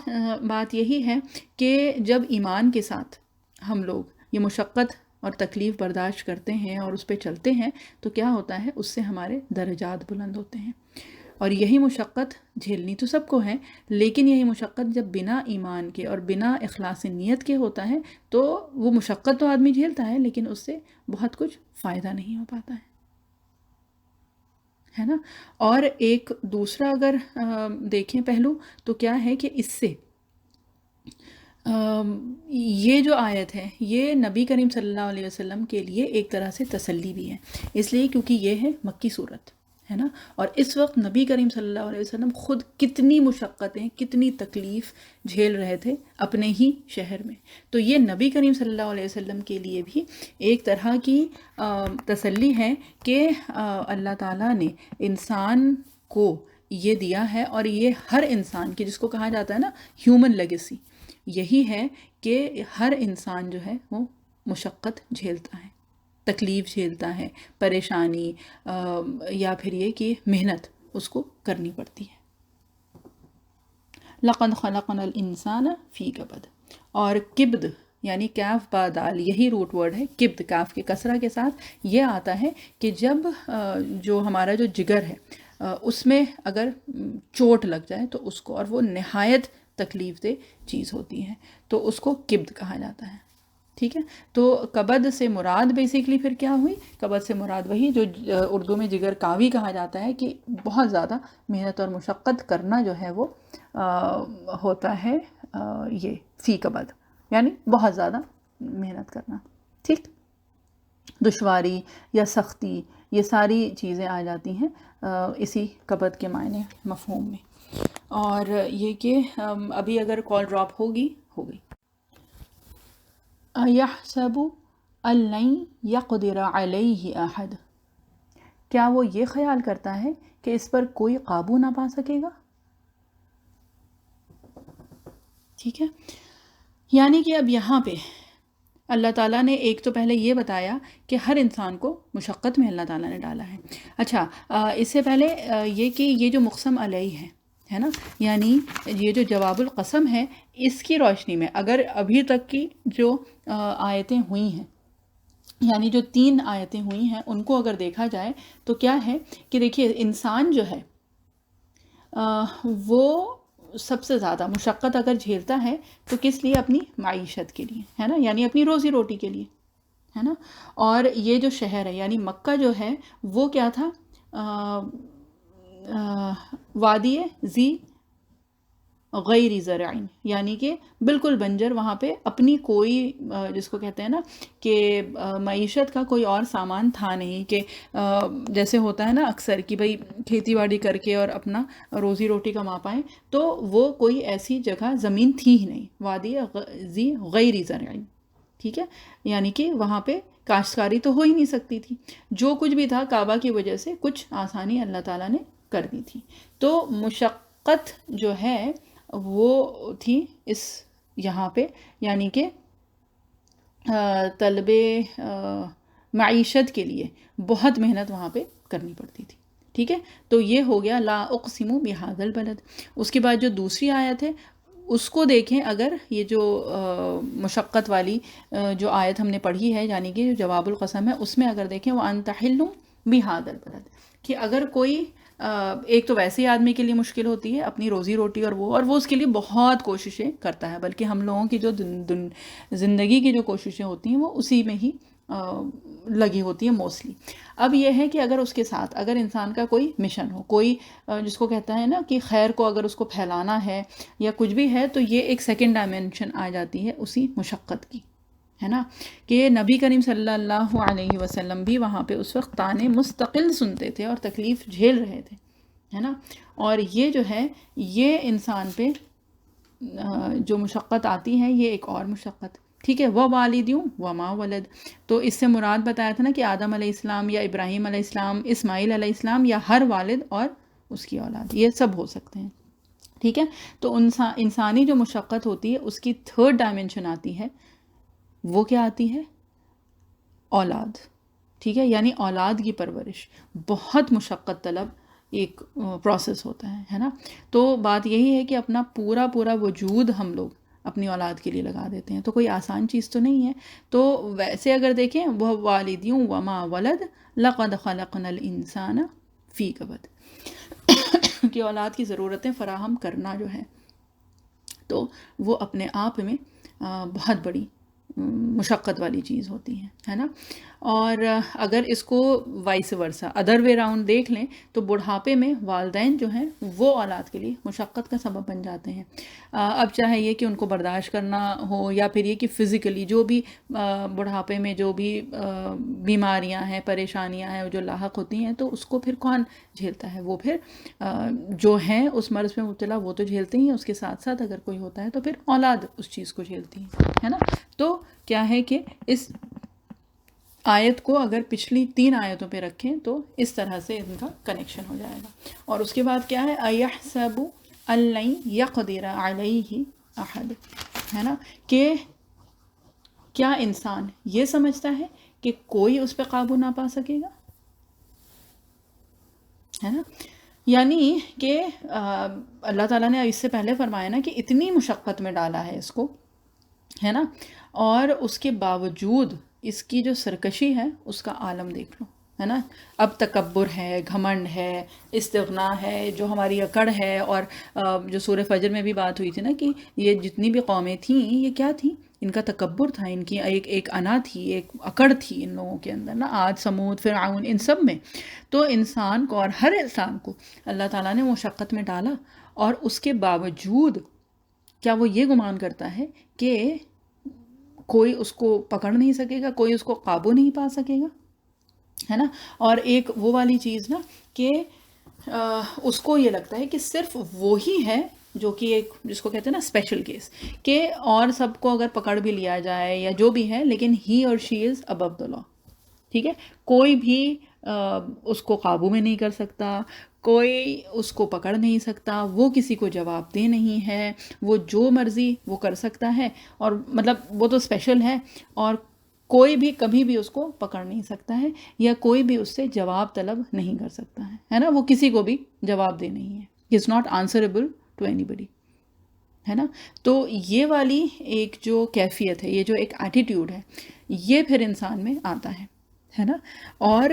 بات یہی ہے کہ جب ایمان کے ساتھ ہم لوگ یہ مشقت اور تکلیف برداشت کرتے ہیں اور اس پہ چلتے ہیں تو کیا ہوتا ہے؟ اس سے ہمارے درجات بلند ہوتے ہیں. اور یہی مشقت جھیلنی تو سب کو ہے، لیکن یہی مشقت جب بنا ایمان کے اور بنا اخلاص نیت کے ہوتا ہے تو وہ مشقت تو آدمی جھیلتا ہے لیکن اس سے بہت کچھ فائدہ نہیں ہو پاتا ہے نا. اور ایک دوسرا اگر دیکھیں پہلو تو کیا ہے کہ اس سے یہ جو آیت ہے یہ نبی کریم صلی اللہ علیہ وسلم کے لیے ایک طرح سے تسلی بھی ہے، اس لیے کیونکہ یہ ہے مکی صورت ہے نا. اور اس وقت نبی کریم صلی اللہ علیہ وسلم خود کتنی مشقتیں کتنی تکلیف جھیل رہے تھے اپنے ہی شہر میں. تو یہ نبی کریم صلی اللہ علیہ وسلم کے لیے بھی ایک طرح کی تسلی ہے کہ اللہ تعالیٰ نے انسان کو یہ دیا ہے، اور یہ ہر انسان کی جس کو کہا جاتا ہے نا ہیومن لیگیسی، یہی ہے کہ ہر انسان جو ہے وہ مشقت جھیلتا ہے، تکلیف جھیلتا ہے، پریشانی یا پھر یہ کہ محنت اس کو کرنی پڑتی ہے. لَقَدْ خَلَقْنَا الْإِنسَانَ فِي کبد. اور کبد یعنی کاف با دال یہی روٹ ورڈ ہے. کبد کاف کے کسرہ کے ساتھ یہ آتا ہے کہ جب جو ہمارا جو جگر ہے اس میں اگر چوٹ لگ جائے تو اس کو، اور وہ نہایت تکلیف دہ چیز ہوتی ہے تو اس کو کبد کہا جاتا ہے. ٹھیک ہے، تو کبد سے مراد بیسیکلی پھر کیا ہوئی؟ کبد سے مراد وہی جو اردو میں جگر کاوی کہا جاتا ہے کہ بہت زیادہ محنت اور مشقت کرنا جو ہے وہ ہوتا ہے یہ فی کبد، یعنی بہت زیادہ محنت کرنا. ٹھیک، دشواری یا سختی یہ ساری چیزیں آ جاتی ہیں اسی کبد کے معنی مفہوم میں. اور یہ کہ ابھی اگر کال ڈراپ ہوگی ہوگی. اَيَحْسَبُ أَن لَّن يَقْدِرَ عَلَيْهِ أَحَدٌ. کیا وہ یہ خیال کرتا ہے کہ اس پر کوئی قابو نہ پا سکے گا؟ ٹھیک ہے، یعنی کہ اب یہاں پہ اللہ تعالیٰ نے ایک تو پہلے یہ بتایا کہ ہر انسان کو مشقت میں اللہ تعالیٰ نے ڈالا ہے. اچھا، اس سے پہلے یہ کہ یہ جو مقسم علیہ ہے نا، یعنی یہ جو جواب القسم ہے اس کی روشنی میں اگر ابھی تک کی جو آیتیں ہوئی ہیں، یعنی جو 3 آیتیں ہوئی ہیں ان کو اگر دیکھا جائے تو کیا ہے کہ دیکھیے انسان جو ہے وہ سب سے زیادہ مشقت اگر جھیلتا ہے تو کس لیے؟ اپنی معیشت کے لیے ہے نا، یعنی اپنی روزی روٹی کے لیے ہے نا. اور یہ جو شہر ہے یعنی مکہ جو ہے وہ کیا تھا؟ وادی ذی غیر زرعین، یعنی کہ بالکل بنجر، وہاں پہ اپنی کوئی جس کو کہتے ہیں نا کہ معیشت کا کوئی اور سامان تھا نہیں، کہ جیسے ہوتا ہے نا اکثر کہ بھئی کھیتی باڑی کر کے اور اپنا روزی روٹی کما پائیں، تو وہ کوئی ایسی جگہ زمین تھی ہی نہیں، وادی ذی غیر زرعین، ٹھیک ہے، یعنی کہ وہاں پہ کاشتکاری تو ہو ہی نہیں سکتی تھی، جو کچھ بھی تھا کعبہ کی وجہ سے کچھ آسانی اللہ تعالیٰ نے کر دی تھی۔ تو مشقت جو ہے وہ تھی اس یہاں پہ، یعنی کہ طلب معیشت کے لیے بہت محنت وہاں پہ کرنی پڑتی تھی، ٹھیک ہے۔ تو یہ ہو گیا لا اقسم بہذا البلد۔ اس کے بعد جو دوسری آیت ہے اس کو دیکھیں، اگر یہ جو مشقت والی جو آیت ہم نے پڑھی ہے، یعنی کہ جو جواب القسم ہے، اس میں اگر دیکھیں وَأَنْتَ حِلٌّ بِهَذَا الْبَلَدِ، کہ اگر کوئی ایک تو ویسے ہی آدمی کے لیے مشکل ہوتی ہے اپنی روزی روٹی، اور وہ اس کے لیے بہت کوششیں کرتا ہے، بلکہ ہم لوگوں کی جو زندگی کی جو کوششیں ہوتی ہیں وہ اسی میں ہی لگی ہوتی ہیں موسٹلی۔ اب یہ ہے کہ اگر اس کے ساتھ اگر انسان کا کوئی مشن ہو، کوئی جس کو کہتا ہے نا کہ خیر کو اگر اس کو پھیلانا ہے یا کچھ بھی ہے، تو یہ ایک سیکنڈ ڈائمینشن آ جاتی ہے اسی مشقت کی، ہے نا، کہ نبی کریم صلی اللہ علیہ وسلم بھی وہاں پہ اس وقت تانے مستقل سنتے تھے اور تکلیف جھیل رہے تھے، ہے نا، اور یہ جو ہے یہ انسان پہ جو مشقت آتی ہے یہ ایک اور مشقت، ٹھیک ہے۔ وَوَالِدٍ وَمَا وَلَد، تو اس سے مراد بتایا تھا نا کہ آدم علیہ السلام یا ابراہیم علیہ السلام، اسماعیل علیہ السلام، یا ہر والد اور اس کی اولاد، یہ سب ہو سکتے ہیں، ٹھیک ہے۔ تو انسانی جو مشقت ہوتی ہے اس کی تھرڈ ڈائمینشن آتی ہے، وہ کیا آتی ہے؟ اولاد، ٹھیک ہے، یعنی اولاد کی پرورش بہت مشقت طلب ایک پروسیس ہوتا ہے نا۔ تو بات یہی ہے کہ اپنا پورا وجود ہم لوگ اپنی اولاد کے لیے لگا دیتے ہیں، تو کوئی آسان چیز تو نہیں ہے۔ تو ویسے اگر دیکھیں وہ والدیوں وما ولد لقد خلقنا الانسان فی کبد، کہ اولاد کی ضرورتیں فراہم کرنا جو ہے تو وہ اپنے آپ میں بہت بڑی مشقت والی چیز ہوتی ہے نا۔ اور اگر اس کو vice versa other way round دیکھ لیں تو بڑھاپے میں والدین جو ہیں وہ اولاد کے لیے مشقت کا سبب بن جاتے ہیں۔ اب چاہے یہ کہ ان کو برداشت کرنا ہو، یا پھر یہ کہ فزیکلی جو بھی بڑھاپے میں جو بھی بیماریاں ہیں، پریشانیاں ہیں جو لاحق ہوتی ہیں، تو اس کو پھر کون جھیلتا ہے؟ وہ پھر جو ہیں اس مرض میں مبتلا وہ تو جھیلتے ہی ہیں، اس کے ساتھ ساتھ اگر کوئی ہوتا ہے تو پھر اولاد اس چیز کو جھیلتی ہے نا۔ تو کیا ہے کہ اس آیت کو اگر پچھلی 3 آیتوں پہ رکھیں تو اس طرح سے ان کا کنیکشن ہو جائے گا۔ اور اس کے بعد کیا ہے؟ اَيَحْسَبُ أَن يَقْدِرَ عَلَيْهِ أَحَدٌ، ہے نا، کہ کیا انسان یہ سمجھتا ہے کہ کوئی اس پہ قابو نہ پا سکے گا، ہے نا، یعنی کہ اللہ تعالیٰ نے اس سے پہلے فرمایا نا کہ اتنی مشقت میں ڈالا ہے اس کو، ہے نا، اور اس کے باوجود اس کی جو سرکشی ہے اس کا عالم دیکھ لو، ہے نا۔ اب تکبر ہے، گھمنڈ ہے، استغنا ہے، جو ہماری اکڑ ہے، اور جو سورہ فجر میں بھی بات ہوئی تھی نا کہ یہ جتنی بھی قومیں تھیں یہ کیا تھیں؟ ان کا تکبر تھا، ان کی ایک انا تھی، ایک اکڑ تھی ان لوگوں کے اندر نا، عاد، سمود، فرعون، ان سب میں۔ تو انسان کو اور ہر انسان کو اللہ تعالیٰ نے مشقت میں ڈالا، اور اس کے باوجود کیا وہ یہ گمان کرتا ہے کہ کوئی اس کو پکڑ نہیں سکے گا، کوئی اس کو قابو نہیں پا سکے گا، ہے نا۔ اور ایک وہ والی چیز نا کہ اس کو یہ لگتا ہے کہ صرف وہی ہے جو کہ ایک جس کو کہتے ہیں نا اسپیشل کیس، کہ اور سب کو اگر پکڑ بھی لیا جائے یا جو بھی ہے، لیکن ہی اور شی از ابو دا لا، ٹھیک ہے، کوئی بھی اس کو قابو میں نہیں کر سکتا، کوئی اس کو پکڑ نہیں سکتا، وہ کسی کو جواب دہ نہیں ہے، وہ جو مرضی وہ کر سکتا ہے، اور مطلب وہ تو اسپیشل ہے، اور کوئی بھی کبھی بھی اس کو پکڑ نہیں سکتا ہے، یا کوئی بھی اس سے جواب طلب نہیں کر سکتا ہے نا، وہ کسی کو بھی جواب دہ نہیں ہے، he is not answerable to anybody, ہے نا۔ تو یہ والی ایک جو کیفیت ہے، یہ جو ایک ایٹیٹیوڈ ہے، یہ پھر انسان میں آتا ہے نا۔ اور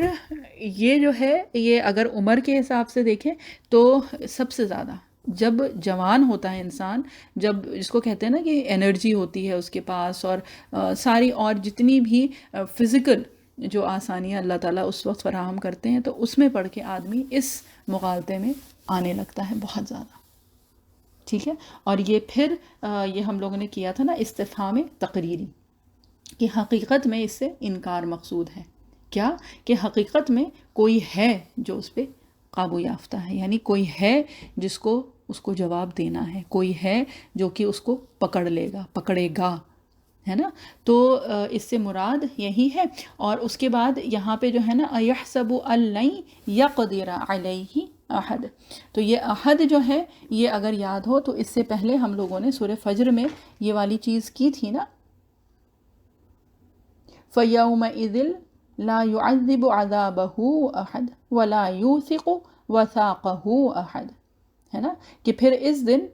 یہ جو ہے یہ اگر عمر کے حساب سے دیکھیں تو سب سے زیادہ جب جوان ہوتا ہے انسان، جب جس کو کہتے ہیں نا کہ انرجی ہوتی ہے اس کے پاس، اور ساری اور جتنی بھی فزیکل جو آسانیاں اللہ تعالیٰ اس وقت فراہم کرتے ہیں، تو اس میں پڑھ کے آدمی اس مغالطے میں آنے لگتا ہے بہت زیادہ، ٹھیک ہے. اور یہ پھر یہ ہم لوگوں نے کیا تھا نا استفہام تقریری، کہ حقیقت میں اس سے انکار مقصود ہے. کیا کہ حقیقت میں کوئی ہے جو اس پہ قابو یافتہ ہے، یعنی کوئی ہے جس کو اس کو جواب دینا ہے، کوئی ہے جو کہ اس کو پکڑ لے گا، پکڑے گا، ہے نا. تو اس سے مراد یہی ہے. اور اس کے بعد یہاں پہ جو ہے نا اَيَحْسَبُ أَن لَّن يَقْدِرَ عَلَيْهِ احد، تو یہ احد جو ہے یہ اگر یاد ہو تو اس سے پہلے ہم لوگوں نے سورہ فجر میں یہ والی چیز کی تھی نا، فَيَوْمَئِذٍ لَا يُعَذِّبُ عَذَابَهُ أَحَدٌ وَلَا يُوثِقُ وَثَاقَهُ أَحَدٌ، ہے نا، کہ پھر اس دن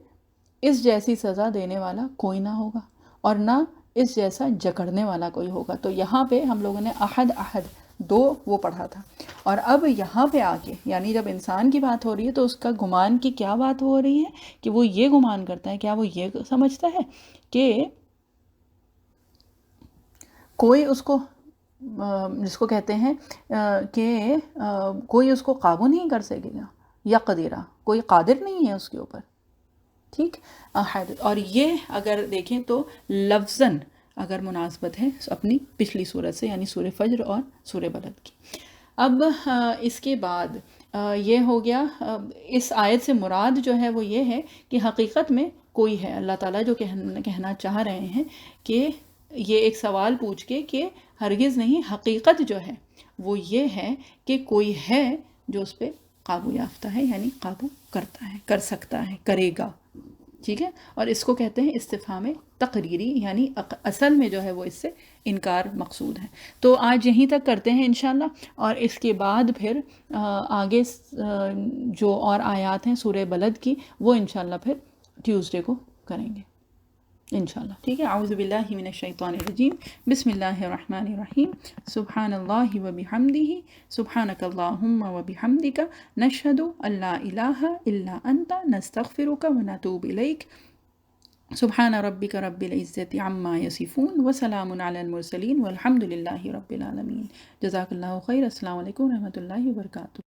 اس جیسی سزا دینے والا کوئی نہ ہوگا اور نہ اس جیسا جکڑنے والا کوئی ہوگا. تو یہاں پہ ہم لوگوں نے احد احد دو وہ پڑھا تھا. اور اب یہاں پہ آ کے یعنی جب انسان کی بات ہو رہی ہے تو اس کا گمان کی کیا بات ہو رہی ہے کہ وہ یہ گمان کرتا ہے، کیا وہ یہ سمجھتا ہے کہ کوئی اس کو جس کو کہتے ہیں کہ کوئی اس کو قابو نہیں کر سکے گا، یا قدیرہ کوئی قادر نہیں ہے اس کے اوپر. ٹھیک. احد، اور یہ اگر دیکھیں تو لفظاً اگر مناسبت ہے اپنی پچھلی صورت سے یعنی سورہ فجر اور سورہ بلد کی. اب اس کے بعد یہ ہو گیا، اس آیت سے مراد جو ہے وہ یہ ہے کہ حقیقت میں کوئی ہے. اللہ تعالیٰ جو کہنا چاہ رہے ہیں کہ یہ ایک سوال پوچھ کے کہ ہرگز نہیں، حقیقت جو ہے وہ یہ ہے کہ کوئی ہے جو اس پہ قابو یافتہ ہے، یعنی قابو کرتا ہے، کر سکتا ہے، کرے گا. ٹھیک ہے. اور اس کو کہتے ہیں استفہام تقریری، یعنی اصل میں جو ہے وہ اس سے انکار مقصود ہے. تو آج یہیں تک کرتے ہیں انشاءاللہ، اور اس کے بعد پھر آگے جو اور آیات ہیں سورہ بلد کی وہ انشاءاللہ پھر ٹیوزڈے کو کریں گے انشاءاللہ. ٹھیک ہے. اعوذ باللہ من الشیطان الرجیم، بسم اللہ الرحمن الرحیم. سبحان اللہ وبحمدہ، سبحانک اللہم وبحمدک، نشہد ان لا الہ الا انت، نستغفرک ونتوب الیک. سبحان ربک رب العزت عما یصفون وسلام علی المرسلین والحمد للہ رب العالمین. جزاک اللہ خیر. السلام علیکم ورحمۃ اللہ وبرکاتہ.